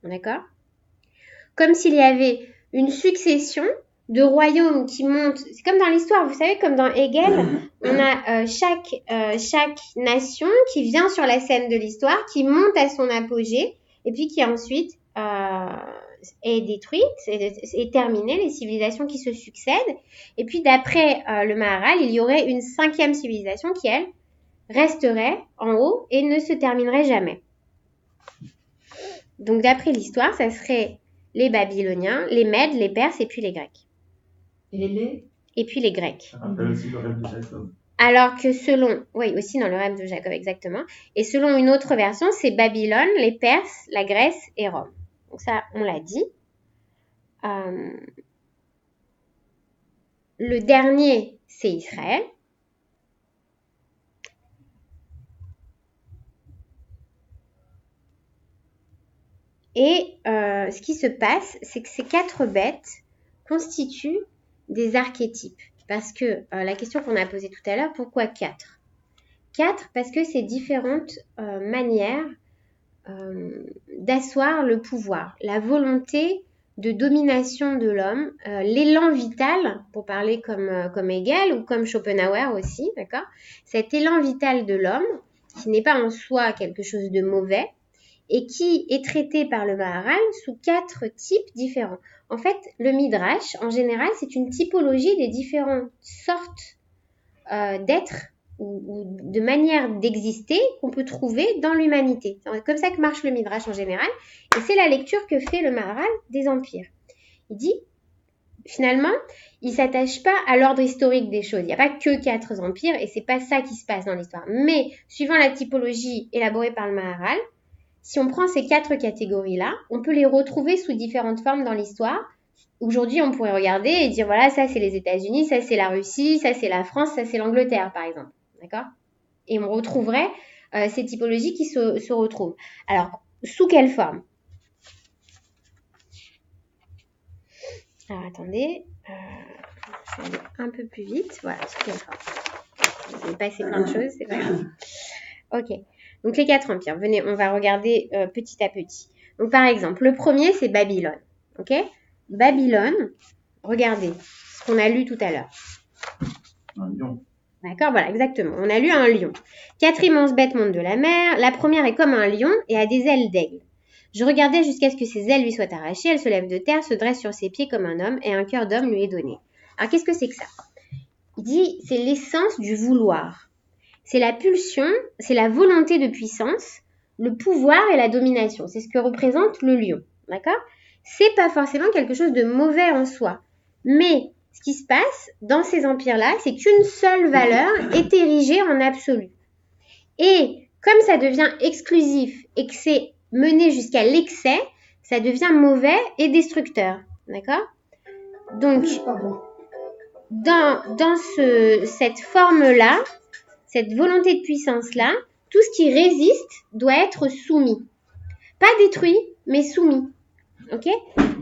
D'accord? Comme s'il y avait une succession de royaumes qui montent. C'est comme dans l'histoire, vous savez, comme dans Hegel, on a chaque nation qui vient sur la scène de l'histoire, qui monte à son apogée, et puis qui ensuite est détruite, est terminée, les civilisations qui se succèdent. Et puis d'après le Maharal, il y aurait une 5e civilisation qui, elle, resterait en haut et ne se terminerait jamais. Donc d'après l'histoire, ça serait les Babyloniens, les Mèdes, les Perses et puis les Grecs. Et puis les Grecs. Ça rappelle aussi le rêve de Jacob. Alors que oui, aussi dans le rêve de Jacob, exactement. Et selon une autre version, c'est Babylone, les Perses, la Grèce et Rome. Donc ça, on l'a dit. Le dernier, c'est Israël. Et ce qui se passe, c'est que ces 4 bêtes constituent des archétypes. Parce que la question qu'on a posée tout à l'heure, pourquoi 4 ? 4 parce que c'est différentes manières d'asseoir le pouvoir, la volonté de domination de l'homme, l'élan vital, pour parler comme Hegel ou comme Schopenhauer aussi, d'accord ? Cet élan vital de l'homme, qui n'est pas en soi quelque chose de mauvais, et qui est traité par le Maharal sous 4 types différents. En fait, le Midrash, en général, c'est une typologie des différentes sortes d'êtres ou de manières d'exister qu'on peut trouver dans l'humanité. C'est comme ça que marche le Midrash en général, et c'est la lecture que fait le Maharal des empires. Il dit, finalement, il ne s'attache pas à l'ordre historique des choses. Il n'y a pas que 4 empires, et c'est pas ça qui se passe dans l'histoire. Mais, suivant la typologie élaborée par le Maharal, si on prend ces 4 catégories-là, on peut les retrouver sous différentes formes dans l'histoire. Aujourd'hui, on pourrait regarder et dire, voilà, ça c'est les États-Unis, ça c'est la Russie, ça c'est la France, ça c'est l'Angleterre, par exemple. D'accord ? Et on retrouverait ces typologies qui se retrouvent. Alors, sous quelle forme ? Alors, attendez, je vais aller un peu plus vite. Voilà, sous quelle forme ? Je vais passer plein de choses, c'est pas grave. Ok. Donc les 4 empires, venez, on va regarder petit à petit. Donc par exemple, le premier c'est Babylone. Ok ? Babylone, regardez ce qu'on a lu tout à l'heure. Un lion. D'accord, voilà, exactement. On a lu un lion. 4 immenses bêtes montent de la mer. La première est comme un lion et a des ailes d'aigle. Je regardais jusqu'à ce que ses ailes lui soient arrachées. Elle se lève de terre, se dresse sur ses pieds comme un homme et un cœur d'homme lui est donné. Alors, qu'est-ce que c'est que ça? Il dit, c'est l'essence du vouloir. C'est la pulsion, c'est la volonté de puissance, le pouvoir et la domination. C'est ce que représente le lion. D'accord? C'est pas forcément quelque chose de mauvais en soi. Mais ce qui se passe dans ces empires-là, c'est qu'une seule valeur est érigée en absolu. Et comme ça devient exclusif et que c'est mené jusqu'à l'excès, ça devient mauvais et destructeur. D'accord? Donc, dans cette forme-là, cette volonté de puissance-là, tout ce qui résiste doit être soumis. Pas détruit, mais soumis. Ok?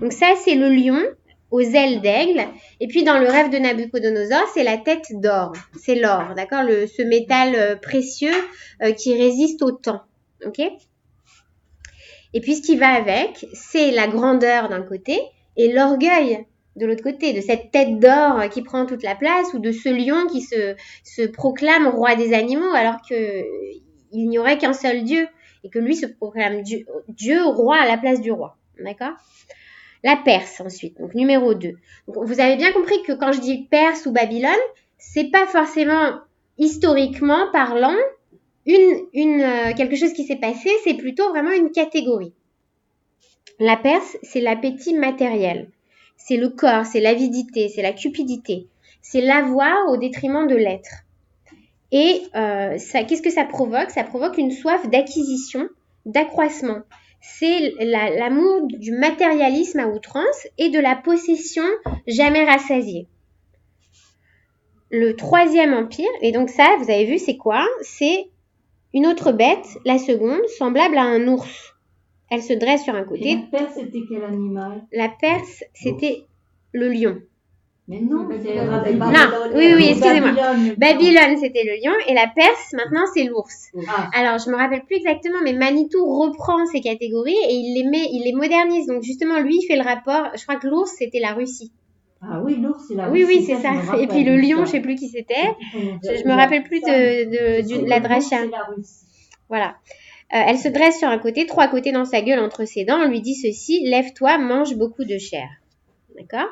Donc ça, c'est le lion aux ailes d'aigle. Et puis dans le rêve de Nabucodonosor, c'est la tête d'or. C'est l'or, d'accord? Ce métal précieux qui résiste au temps. Ok? Et puis ce qui va avec, c'est la grandeur d'un côté et l'orgueil de l'autre côté, de cette tête d'or qui prend toute la place ou de ce lion qui se proclame roi des animaux alors qu'il n'y aurait qu'un seul Dieu et que lui se proclame Dieu roi à la place du roi. D'accord? La Perse ensuite, donc numéro 2. Donc, vous avez bien compris que quand je dis Perse ou Babylone, c'est pas forcément historiquement parlant quelque chose qui s'est passé, c'est plutôt vraiment une catégorie. La Perse, c'est l'appétit matériel. C'est le corps, c'est l'avidité, c'est la cupidité. C'est l'avoir au détriment de l'être. Et qu'est-ce que ça provoque? Ça provoque une soif d'acquisition, d'accroissement. C'est l'amour du matérialisme à outrance et de la possession jamais rassasiée. Le troisième empire, et donc ça, vous avez vu, c'est quoi? C'est une autre bête, la seconde, semblable à un ours. Elle se dresse sur un côté. Et la Perse, c'était quel animal? La Perse, c'était le lion. Mais non, c'est Non, oui, excusez-moi. Babylone, c'était le lion et la Perse, maintenant, c'est l'ours. Alors, je me rappelle plus exactement, mais Manitou reprend ces catégories et il les modernise. Donc, justement, lui, il fait le rapport. Je crois que l'ours, c'était la Russie. Ah oui, l'ours, c'est la Russie. Oui, c'est ça. Et puis le lion, je sais plus qui c'était. Je me rappelle plus de la dracha. Voilà. Elle se dresse sur un côté, 3 côtés dans sa gueule entre ses dents. On lui dit ceci, lève-toi, mange beaucoup de chair. D'accord?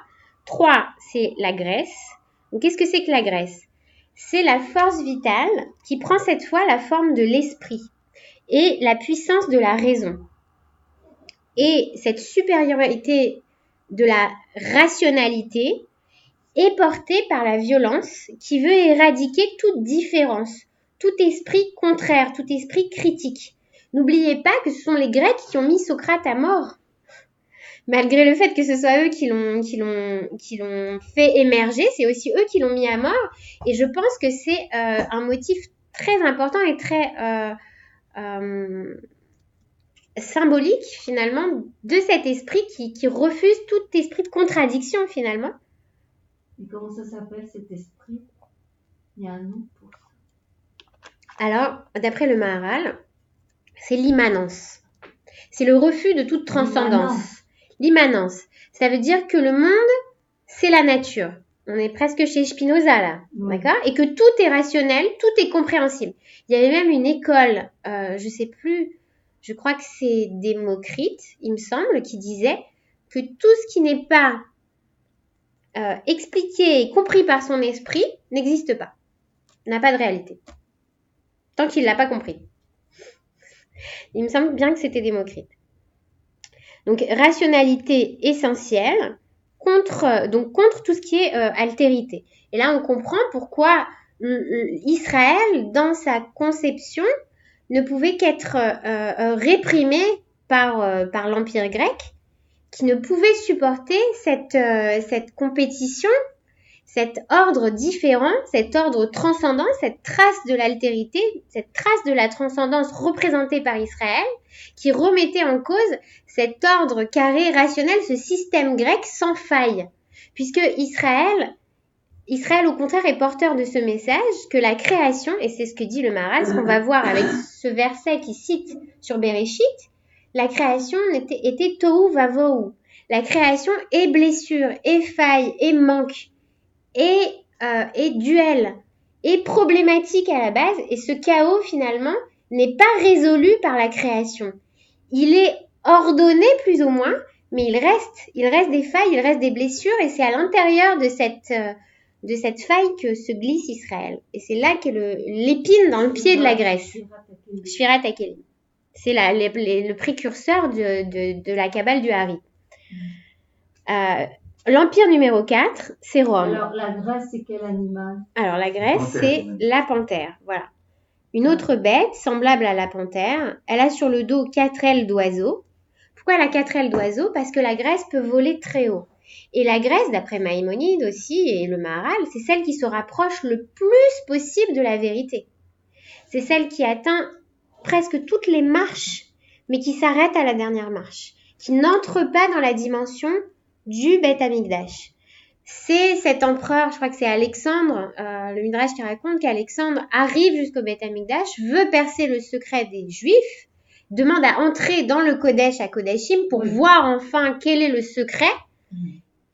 3, c'est la graisse. Donc, qu'est-ce que c'est que la graisse? C'est la force vitale qui prend cette fois la forme de l'esprit et la puissance de la raison. Et cette supériorité de la rationalité est portée par la violence qui veut éradiquer toute différence, tout esprit contraire, tout esprit critique. N'oubliez pas que ce sont les Grecs qui ont mis Socrate à mort. Malgré le fait que ce soit eux qui l'ont fait émerger, c'est aussi eux qui l'ont mis à mort. Et je pense que c'est un motif très important et très symbolique finalement de cet esprit qui refuse tout esprit de contradiction finalement. Et comment ça s'appelle cet esprit? Il y a un nom pour ça. Alors, d'après le Maharal, c'est l'immanence. C'est le refus de toute transcendance. L'immanence, ça veut dire que le monde, c'est la nature. On est presque chez Spinoza là, d'accord? Et que tout est rationnel, tout est compréhensible. Il y avait même une école, je sais plus, je crois que c'est Démocrite, il me semble, qui disait que tout ce qui n'est pas expliqué et compris par son esprit n'existe pas, n'a pas de réalité, tant qu'il ne l'a pas compris. Il me semble bien que c'était Démocrite. Donc, rationalité essentielle contre tout ce qui est altérité. Et là, on comprend pourquoi Israël, dans sa conception, ne pouvait qu'être réprimé par l'Empire grec, qui ne pouvait supporter cette compétition, cet ordre différent, cet ordre transcendant, cette trace de l'altérité, cette trace de la transcendance représentée par Israël, qui remettait en cause cet ordre carré rationnel, ce système grec sans faille. Puisque Israël, au contraire, est porteur de ce message que la création, et c'est ce que dit le Maharal, ce qu'on va voir avec ce verset qui cite sur Bereshit, la création était tohu vavohu. La création est blessure, est faille, est manque. Et est duel, est problématique à la base, et ce chaos finalement n'est pas résolu par la création. Il est ordonné plus ou moins, mais il reste des failles, il reste des blessures, et c'est à l'intérieur de cette faille que se glisse Israël. Et c'est là qu'est l'épine dans le pied de la Grèce. Shfirat HaKelim. C'est le précurseur de la Kabbale du Hari. L'empire numéro 4, c'est Rome. Alors, la Grèce, c'est quel animal? Alors, la Grèce, c'est la panthère. Voilà. Une autre bête, semblable à la panthère, elle a sur le dos 4 ailes d'oiseau. Pourquoi elle a 4 ailes d'oiseau? Parce que la Grèce peut voler très haut. Et la Grèce, d'après Maïmonide aussi, et le Maharal, c'est celle qui se rapproche le plus possible de la vérité. C'est celle qui atteint presque toutes les marches, mais qui s'arrête à la dernière marche, qui n'entre pas dans la dimension du Beth Amikdash. C'est cet empereur, je crois que c'est Alexandre, le Midrash qui raconte qu'Alexandre arrive jusqu'au Beth Amikdash, veut percer le secret des Juifs, demande à entrer dans le Kodesh à Kodashim pour voir enfin quel est le secret,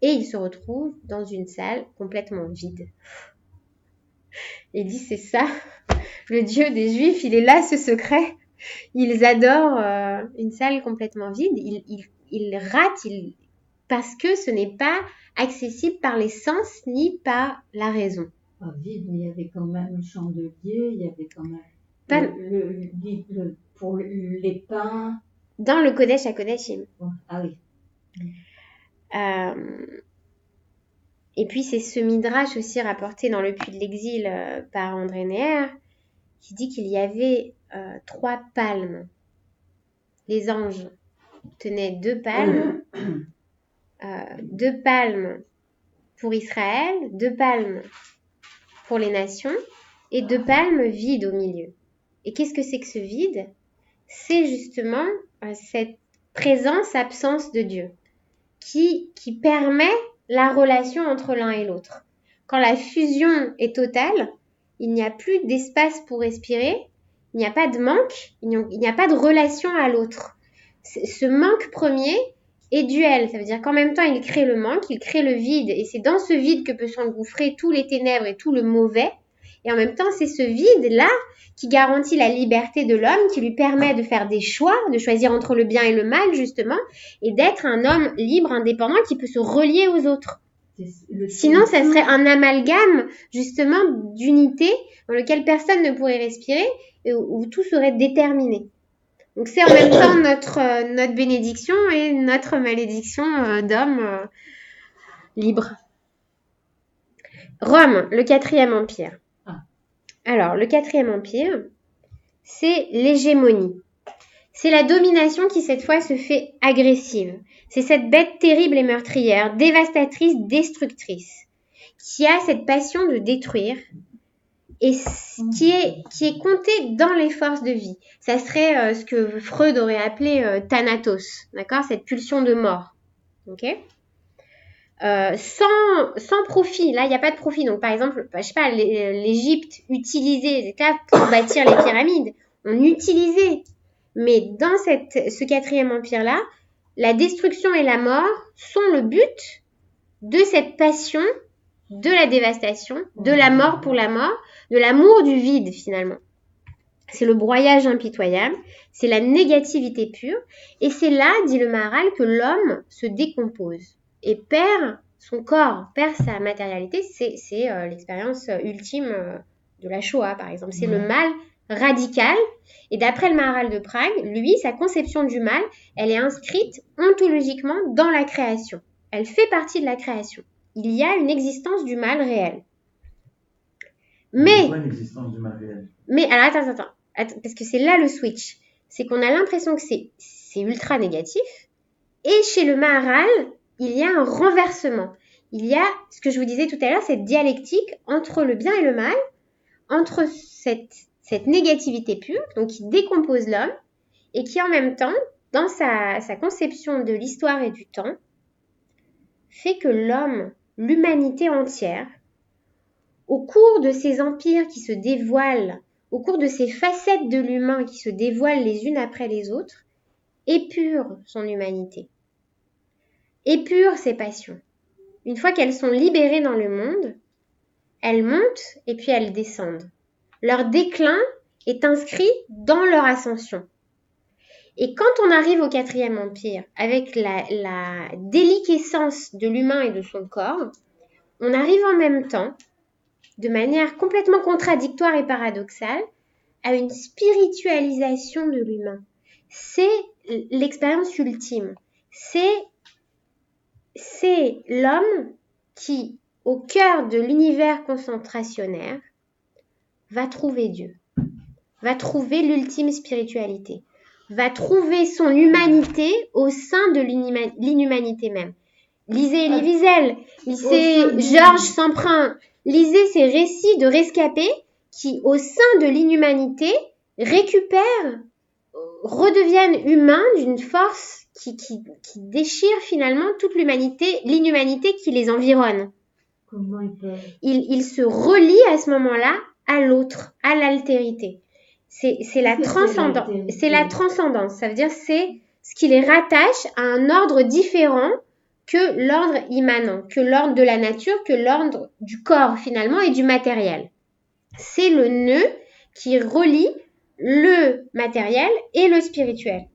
et il se retrouve dans une salle complètement vide. Il dit, c'est ça, le Dieu des Juifs, il est là, ce secret. Ils adorent une salle complètement vide. Ils ratent parce que ce n'est pas accessible par les sens ni par la raison. Pas vide, mais il y avait quand même le chandelier, il y avait quand même pour les pains. Dans le Kodesh à Kodashim. Ah oui. Et puis c'est ce midrash aussi rapporté dans le Puits de l'Exil par André Neher qui dit qu'il y avait 3 palmes. Les anges tenaient 2 palmes, 2 palmes pour Israël, 2 palmes pour les nations et 2 palmes vides au milieu. Et qu'est-ce que c'est que ce vide? C'est justement cette présence-absence de Dieu qui permet la relation entre l'un et l'autre. Quand la fusion est totale, il n'y a plus d'espace pour respirer, il n'y a pas de manque, il n'y a pas de relation à l'autre. Ce manque premier est duel, ça veut dire qu'en même temps il crée le manque, il crée le vide, et c'est dans ce vide que peut s'engouffrer tous les ténèbres et tout le mauvais, et en même temps c'est ce vide-là qui garantit la liberté de l'homme, qui lui permet de faire des choix, de choisir entre le bien et le mal justement, et d'être un homme libre, indépendant, qui peut se relier aux autres. Sinon, ça serait un amalgame justement d'unité dans lequel personne ne pourrait respirer, et où tout serait déterminé. Donc c'est en même temps notre bénédiction et notre malédiction d'homme libre. Rome, le 4e empire. Alors, le 4e empire, c'est l'hégémonie. C'est la domination qui, cette fois, se fait agressive. C'est cette bête terrible et meurtrière, dévastatrice, destructrice, qui a cette passion de détruire et qui est comptée dans les forces de vie. Ça serait ce que Freud aurait appelé thanatos, d'accord? Cette pulsion de mort, ok? Sans profit, là il n'y a pas de profit. Donc par exemple, je sais pas, l'Égypte utilisait les esclaves pour bâtir les pyramides. On utilisait, mais dans ce 4e empire-là, la destruction et la mort sont le but de cette passion, de la dévastation, de la mort pour la mort, de l'amour du vide finalement. C'est le broyage impitoyable, c'est la négativité pure, et c'est là, dit le Maharal, que l'homme se décompose et perd son corps, perd sa matérialité. C'est l'expérience ultime de la Shoah, par exemple. C'est le mal radical. Et d'après le Maharal de Prague, lui, sa conception du mal, elle est inscrite ontologiquement dans la création. Elle fait partie de la création. Il y a une existence du mal réel. Mais une existence du mal réel. Mais alors attends, parce que c'est là le switch. C'est qu'on a l'impression que c'est ultra négatif. Et chez le Maharal, il y a un renversement. Il y a, ce que je vous disais tout à l'heure, cette dialectique entre le bien et le mal, entre cette négativité pure, donc qui décompose l'homme, et qui en même temps, dans sa conception de l'histoire et du temps, fait que l'homme, l'humanité entière, au cours de ces empires qui se dévoilent, au cours de ces facettes de l'humain qui se dévoilent les unes après les autres, épure son humanité, épure ses passions. Une fois qu'elles sont libérées dans le monde, elles montent et puis elles descendent. Leur déclin est inscrit dans leur ascension. Et quand on arrive au 4e empire, avec la déliquescence de l'humain et de son corps, on arrive en même temps, de manière complètement contradictoire et paradoxale, à une spiritualisation de l'humain. C'est l'expérience ultime. C'est l'homme qui, au cœur de l'univers concentrationnaire, va trouver Dieu, va trouver l'ultime spiritualité, va trouver son humanité au sein de l'inhumanité même. Lisez Elie Wiesel, lisez Georges Semprin, lisez ces récits de rescapés qui, au sein de l'inhumanité, récupèrent, redeviennent humains d'une force qui déchire finalement toute l'inhumanité qui les environne. Comment ils peuvent... Ils se relient à ce moment-là à l'autre, à l'altérité. C'est la transcendance. C'est la transcendance. Ça veut dire c'est ce qui les rattache à un ordre différent que l'ordre immanent, que l'ordre de la nature, que l'ordre du corps finalement et du matériel. C'est le nœud qui relie le matériel et le spirituel.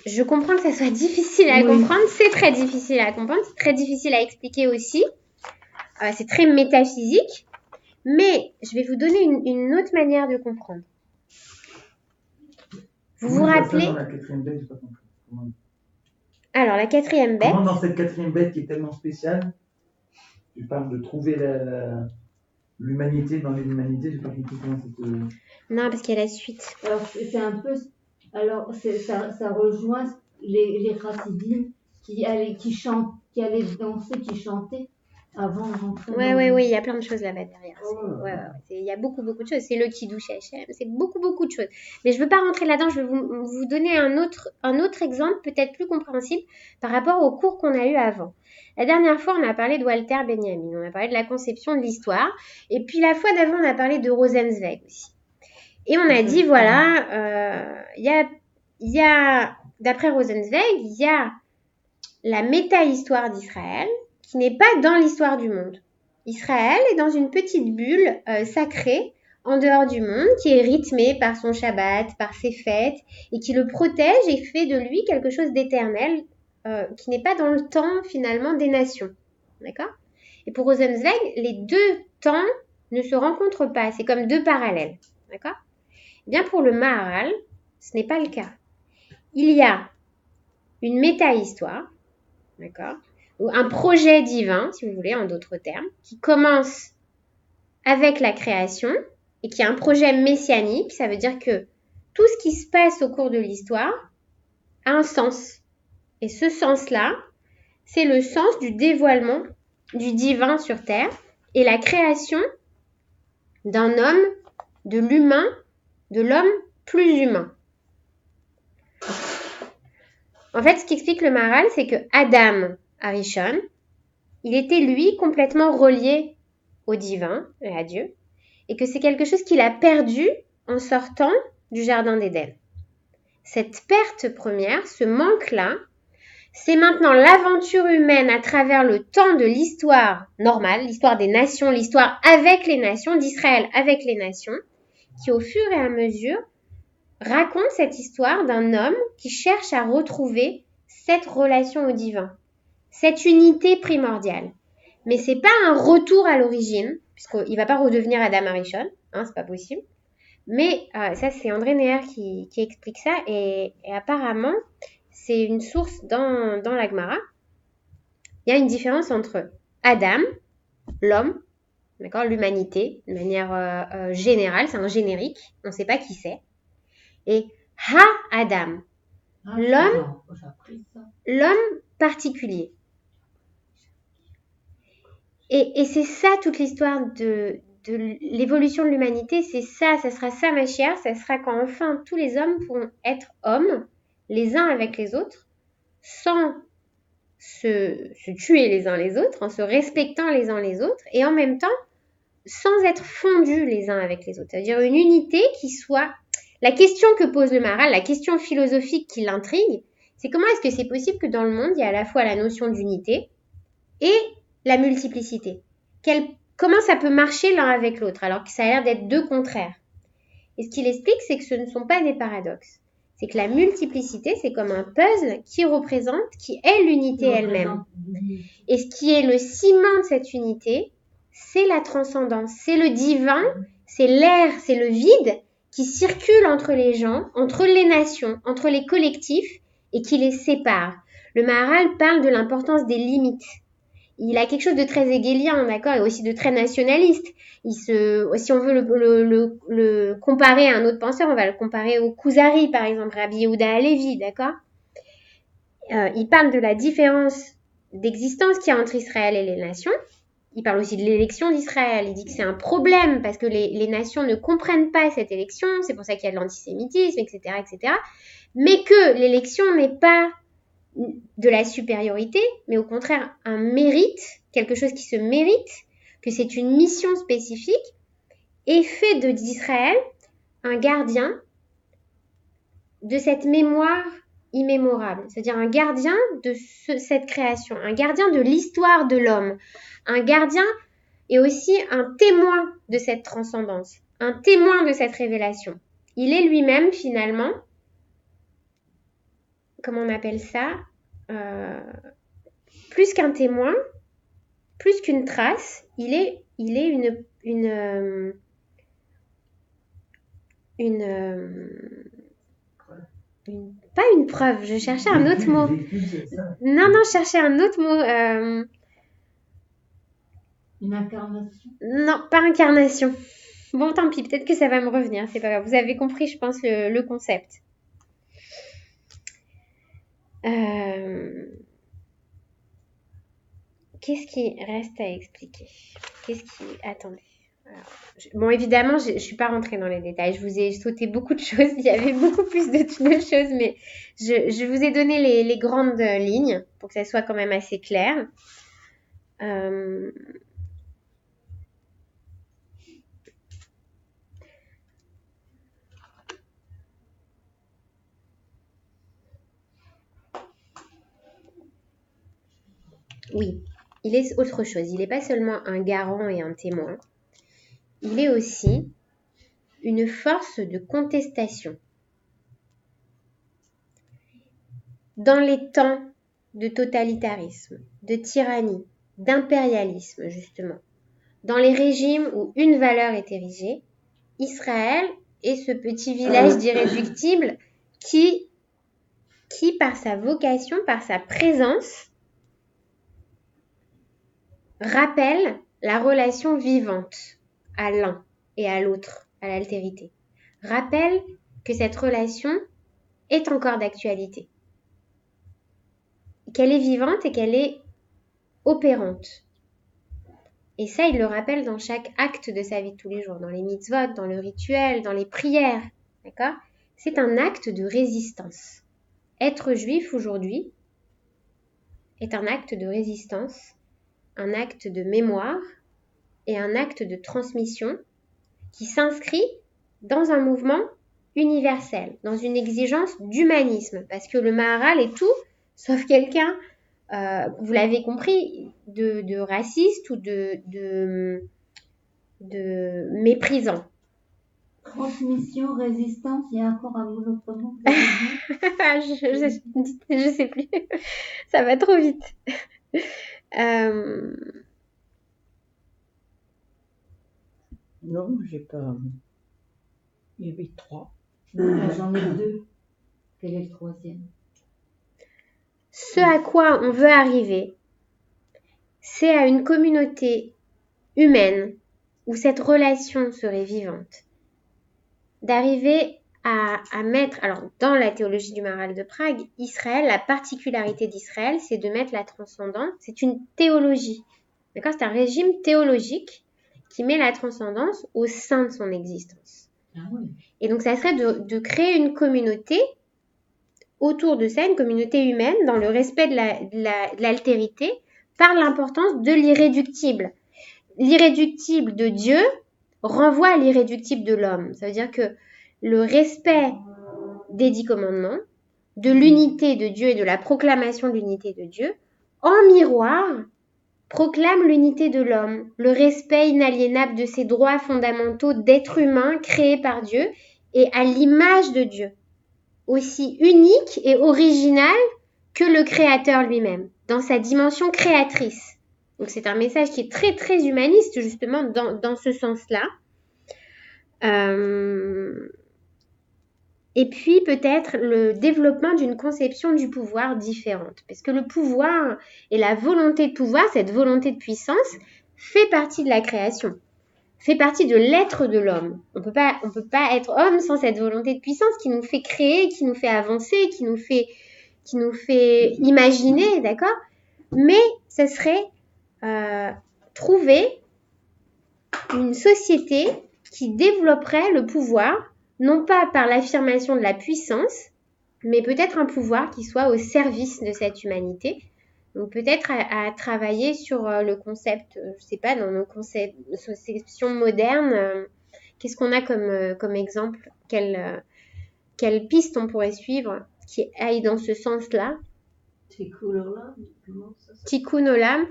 Je comprends que ça soit difficile à comprendre, c'est très difficile à comprendre, c'est très difficile à expliquer aussi, c'est très métaphysique, mais je vais vous donner une autre manière de comprendre. Vous vous rappelez... Dans la 4e bête, j'ai pas compris. Alors, la 4e bête... Comment dans cette 4e bête qui est tellement spéciale, tu parles de trouver l'humanité dans l'inhumanité, j'ai pas compris comment c'était... Non, parce qu'il y a la suite. Alors, c'est un peu... Alors, ça rejoint les Chassidim qui allaient danser, qui chantaient avant de rentrer. Oui, il y a plein de choses là-bas derrière. Il y a beaucoup de choses. C'est le Kiddush Hashem, c'est beaucoup de choses. Mais je ne veux pas rentrer là-dedans, je vais vous donner un autre exemple, peut-être plus compréhensible, par rapport au cours qu'on a eu avant. La dernière fois, on a parlé de Walter Benjamin, on a parlé de la conception de l'histoire, et puis la fois d'avant, on a parlé de Rosenzweig aussi. Et on a dit, voilà, il y a, d'après Rosenzweig, il y a la méta-histoire d'Israël qui n'est pas dans l'histoire du monde. Israël est dans une petite bulle sacrée en dehors du monde qui est rythmée par son Shabbat, par ses fêtes et qui le protège et fait de lui quelque chose d'éternel qui n'est pas dans le temps finalement des nations. D'accord ? Et pour Rosenzweig, les deux temps ne se rencontrent pas. C'est comme deux parallèles. D'accord ? Eh bien, pour le Maharal, ce n'est pas le cas. Il y a une méta-histoire, d'accord, ou un projet divin, si vous voulez, en d'autres termes, qui commence avec la création et qui est un projet messianique. Ça veut dire que tout ce qui se passe au cours de l'histoire a un sens. Et ce sens-là, c'est le sens du dévoilement du divin sur terre et la création d'un homme, de l'humain, de l'homme plus humain. En fait, ce qu'explique le Maharal, c'est que Adam Arishon, il était lui complètement relié au divin et à Dieu, et que c'est quelque chose qu'il a perdu en sortant du jardin d'Éden. Cette perte première, ce manque-là, c'est maintenant l'aventure humaine à travers le temps de l'histoire normale, l'histoire des nations, l'histoire avec les nations, d'Israël avec les nations, qui au fur et à mesure raconte cette histoire d'un homme qui cherche à retrouver cette relation au divin, cette unité primordiale. Mais c'est pas un retour à l'origine, puisqu'il va pas redevenir Adam Arishon, c'est pas possible. Mais ça, c'est André Neher qui explique ça, et apparemment, c'est une source dans la Gemara. Il y a une différence entre Adam, l'homme, d'accord, l'humanité, de manière générale, c'est un générique, on ne sait pas qui c'est, et Ha-Adam, l'homme particulier. Et c'est ça toute l'histoire de l'évolution de l'humanité, c'est ça sera ça ma chère, ça sera quand enfin tous les hommes pourront être hommes, les uns avec les autres, sans se tuer les uns les autres, en se respectant les uns les autres, et en même temps, sans être fondus les uns avec les autres. C'est-à-dire une unité qui soit... La question que pose le Maharal, la question philosophique qui l'intrigue, c'est comment est-ce que c'est possible que dans le monde, il y a à la fois la notion d'unité et la multiplicité. Comment ça peut marcher l'un avec l'autre, alors que ça a l'air d'être deux contraires. Et ce qu'il explique, c'est que ce ne sont pas des paradoxes. C'est que la multiplicité, c'est comme un puzzle qui est l'unité elle-même. Et ce qui est le ciment de cette unité, c'est la transcendance, c'est le divin, c'est l'air, c'est le vide qui circule entre les gens, entre les nations, entre les collectifs et qui les sépare. Le Maharal parle de l'importance des limites. Il a quelque chose de très hégélien, d'accord, et aussi de très nationaliste. Si on veut le comparer à un autre penseur, on va le comparer au Kuzari, par exemple, Rabbi Yehuda Halevi, d'accord. Il parle de la différence d'existence qu'il y a entre Israël et les nations. Il parle aussi de l'élection d'Israël. Il dit que c'est un problème parce que les nations ne comprennent pas cette élection. C'est pour ça qu'il y a de l'antisémitisme, etc., etc. Mais que l'élection n'est pas de la supériorité, mais au contraire un mérite, quelque chose qui se mérite, que c'est une mission spécifique, et fait d'Israël un gardien de cette mémoire immémorable, c'est-à-dire un gardien de cette création, un gardien de l'histoire de l'homme, un gardien et aussi un témoin de cette transcendance, un témoin de cette révélation. Il est lui-même finalement, comment on appelle ça, plus qu'un témoin, plus qu'une trace, il est pas une preuve, je cherchais un autre mot. Non, je cherchais un autre mot. Une incarnation. Non, pas incarnation. Bon, tant pis, peut-être que ça va me revenir, c'est pas grave. Vous avez compris, je pense, le concept. Qu'est-ce qui reste à expliquer? Attendez. Bon, évidemment, je ne suis pas rentrée dans les détails. Je vous ai sauté beaucoup de choses. Il y avait beaucoup plus de choses, mais je vous ai donné les grandes lignes pour que ça soit quand même assez clair. Oui, il est autre chose. Il n'est pas seulement un garant et un témoin. Il est aussi une force de contestation. Dans les temps de totalitarisme, de tyrannie, d'impérialisme justement, dans les régimes où une valeur est érigée, Israël est ce petit village d'irréductibles qui, par sa vocation, par sa présence, rappelle la relation vivante à l'un et à l'autre, à l'altérité. Rappelle que cette relation est encore d'actualité, qu'elle est vivante et qu'elle est opérante. Et ça, il le rappelle dans chaque acte de sa vie de tous les jours, dans les mitzvot, dans le rituel, dans les prières. D'accord ? C'est un acte de résistance. Être juif aujourd'hui est un acte de résistance, un acte de mémoire et un acte de transmission qui s'inscrit dans un mouvement universel, dans une exigence d'humanisme, parce que le Maharal est tout sauf quelqu'un, vous l'avez compris, de raciste ou de méprisant. Transmission, résistance, il y a encore un autre mot. Je sais plus. Ça va trop vite. Non, j'ai pas. Il y avait 3. J'en ai 2. Quel est le troisième? Ce à quoi on veut arriver, c'est à une communauté humaine où cette relation serait vivante. D'arriver à mettre, alors dans la théologie du Maharal de Prague, Israël, la particularité d'Israël, c'est de mettre la transcendance, c'est une théologie. D'accord ? C'est un régime théologique qui met la transcendance au sein de son existence. Ah oui. Et donc ça serait de créer une communauté autour de ça, une communauté humaine, dans le respect de l'altérité, par l'importance de l'irréductible. L'irréductible de Dieu renvoie à l'irréductible de l'homme. Ça veut dire que le respect des 10 commandements de l'unité de Dieu et de la proclamation de l'unité de Dieu, en miroir, proclame l'unité de l'homme, le respect inaliénable de ses droits fondamentaux d'être humain créé par Dieu et à l'image de Dieu, aussi unique et original que le Créateur lui-même, dans sa dimension créatrice. Donc c'est un message qui est très très humaniste justement dans ce sens-là. Et puis peut-être le développement d'une conception du pouvoir différente. Parce que le pouvoir et la volonté de pouvoir, cette volonté de puissance, fait partie de la création, fait partie de l'être de l'homme. On peut pas être homme sans cette volonté de puissance qui nous fait créer, qui nous fait avancer, qui nous fait imaginer, d'accord ? Mais ce serait trouver une société qui développerait le pouvoir non pas par l'affirmation de la puissance, mais peut-être un pouvoir qui soit au service de cette humanité. Donc peut-être à travailler sur le concept, je sais pas, dans nos conceptions modernes, qu'est-ce qu'on a comme exemple, quelle piste on pourrait suivre qui aille dans ce sens-là. Tikkun Olam.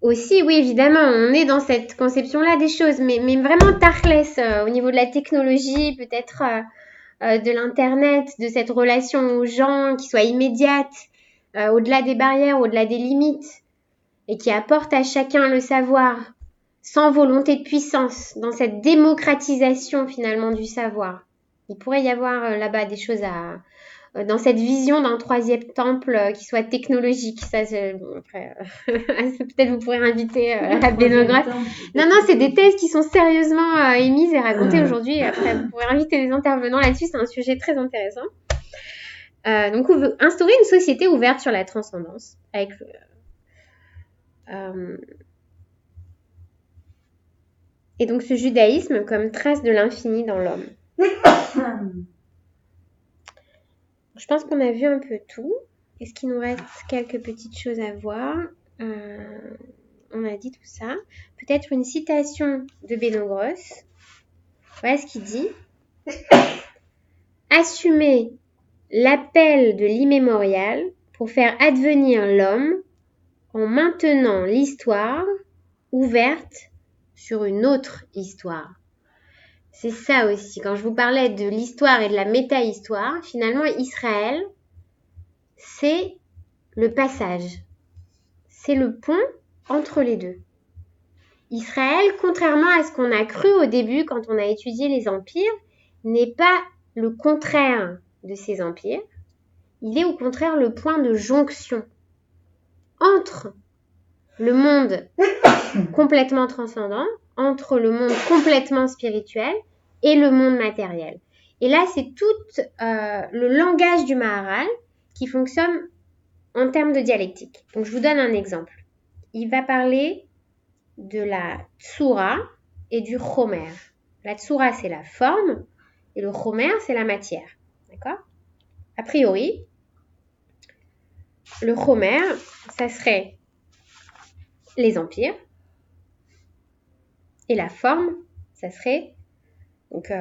Aussi, oui, évidemment, on est dans cette conception-là des choses, mais vraiment tachlès, au niveau de la technologie, peut-être de l'Internet, de cette relation aux gens qui soit immédiate, au-delà des barrières, au-delà des limites, et qui apporte à chacun le savoir, sans volonté de puissance, dans cette démocratisation finalement du savoir. Il pourrait y avoir là-bas des choses dans cette vision d'un troisième temple qui soit technologique. Ça, après, peut-être vous pourrez inviter la Bénographe. Non, c'est des thèses qui sont sérieusement émises et racontées aujourd'hui. Après, vous pourrez inviter des intervenants là-dessus. C'est un sujet très intéressant. Donc, on veut instaurer une société ouverte sur la transcendance. Avec et donc, ce judaïsme comme trace de l'infini dans l'homme. Je pense qu'on a vu un peu tout. Est-ce qu'il nous reste quelques petites choses à voir ? On a dit tout ça. Peut-être une citation de Benogros. Voilà ce qu'il dit. Assumer l'appel de l'immémorial pour faire advenir l'homme en maintenant l'histoire ouverte sur une autre histoire. C'est ça aussi. Quand je vous parlais de l'histoire et de la méta-histoire, finalement, Israël, c'est le passage. C'est le pont entre les deux. Israël, contrairement à ce qu'on a cru au début quand on a étudié les empires, n'est pas le contraire de ces empires. Il est au contraire le point de jonction entre le monde complètement transcendant, entre le monde complètement spirituel et le monde matériel. Et là, c'est tout le langage du Maharal qui fonctionne en termes de dialectique. Donc, je vous donne un exemple. Il va parler de la tsura et du chomer. La tsura, c'est la forme, et le chomer, c'est la matière. D'accord ? A priori, le chomer, ça serait les empires, et la forme, ça serait donc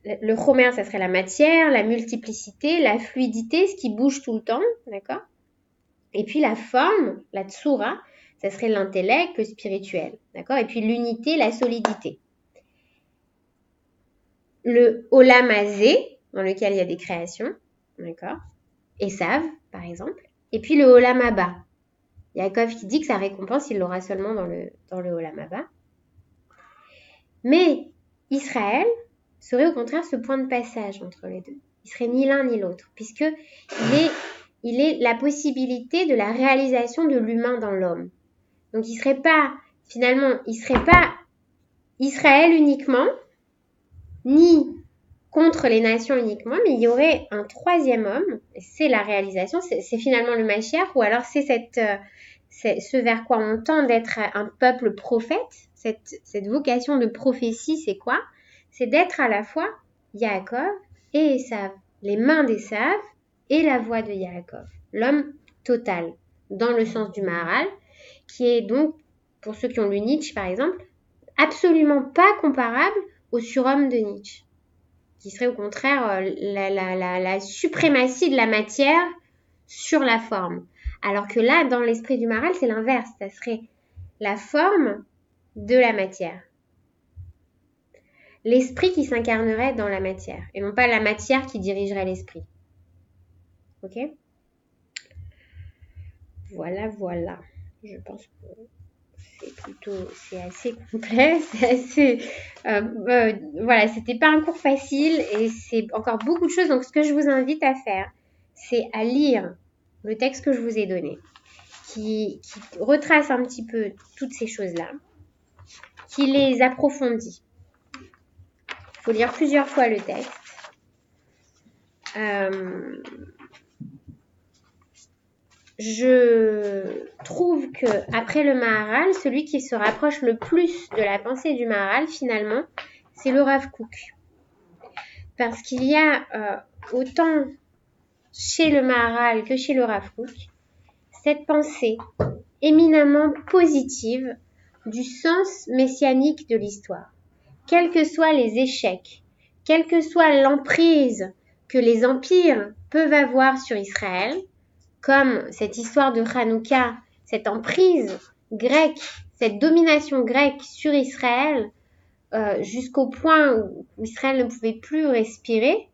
le chomer, ça serait la matière, la multiplicité, la fluidité, ce qui bouge tout le temps, d'accord ? Et puis la forme, la tsura, ça serait l'intellect, le spirituel, d'accord ? Et puis l'unité, la solidité. Le olam hazé, dans lequel il y a des créations, d'accord ? Esav, par exemple. Et puis le olam haba. Yaakov qui dit que sa récompense, il l'aura seulement dans le olam haba. Mais Israël serait au contraire ce point de passage entre les deux. Il serait ni l'un ni l'autre, puisque il est la possibilité de la réalisation de l'humain dans l'homme. Donc il serait pas Israël uniquement, ni contre les nations uniquement, mais il y aurait un troisième homme, et c'est la réalisation, c'est finalement le Mashiach, ou alors c'est ce vers quoi on tend d'être un peuple prophète, cette vocation de prophétie, c'est quoi ? C'est d'être à la fois Yaakov et Esav, les mains d'Esav et la voix de Yaakov, l'homme total, dans le sens du Maharal, qui est donc, pour ceux qui ont lu Nietzsche par exemple, absolument pas comparable au surhomme de Nietzsche. qui serait au contraire la suprématie de la matière sur la forme. Alors que là, dans l'esprit du Maharal, c'est l'inverse, ça serait la forme de la matière. L'esprit qui s'incarnerait dans la matière, et non pas la matière qui dirigerait l'esprit. Ok ? Voilà. Je pense que c'est assez complet, c'est assez... voilà, c'était pas un cours facile et c'est encore beaucoup de choses. Donc, ce que je vous invite à faire, c'est à lire le texte que je vous ai donné, qui retrace un petit peu toutes ces choses-là, qui les approfondit. Il faut lire plusieurs fois le texte. Je trouve que après le Maharal, celui qui se rapproche le plus de la pensée du Maharal, finalement, c'est le Rav Kook. Parce qu'il y a autant chez le Maharal que chez le Rav Kook cette pensée éminemment positive du sens messianique de l'histoire. Quels que soient les échecs, quelle que soit l'emprise que les empires peuvent avoir sur Israël, comme cette histoire de Hanouka, cette emprise grecque, cette domination grecque sur Israël, jusqu'au point où Israël ne pouvait plus respirer,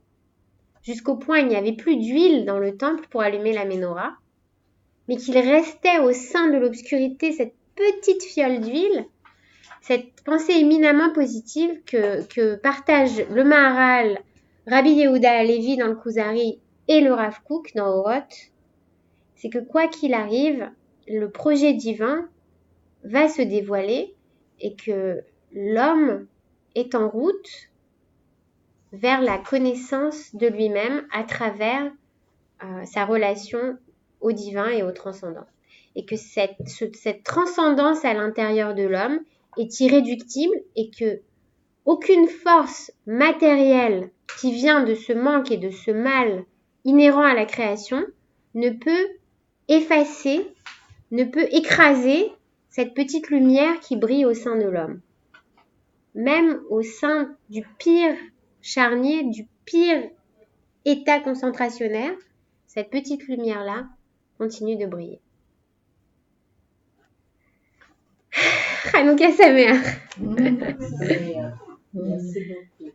jusqu'au point où il n'y avait plus d'huile dans le temple pour allumer la menorah, mais qu'il restait au sein de l'obscurité cette petite fiole d'huile, cette pensée éminemment positive que partagent le Maharal, Rabbi Yehuda Halevi dans le Kuzari et le Rav Kook dans Oroth, c'est que quoi qu'il arrive, le projet divin va se dévoiler et que l'homme est en route vers la connaissance de lui-même à travers sa relation au divin et au transcendant. Et que cette transcendance à l'intérieur de l'homme est irréductible et que aucune force matérielle qui vient de ce manque et de ce mal inhérent à la création ne peut effacer, ne peut écraser cette petite lumière qui brille au sein de l'homme. Même au sein du pire charnier, du pire état concentrationnaire, cette petite lumière-là continue de briller. Hanouka Sameach. Merci beaucoup.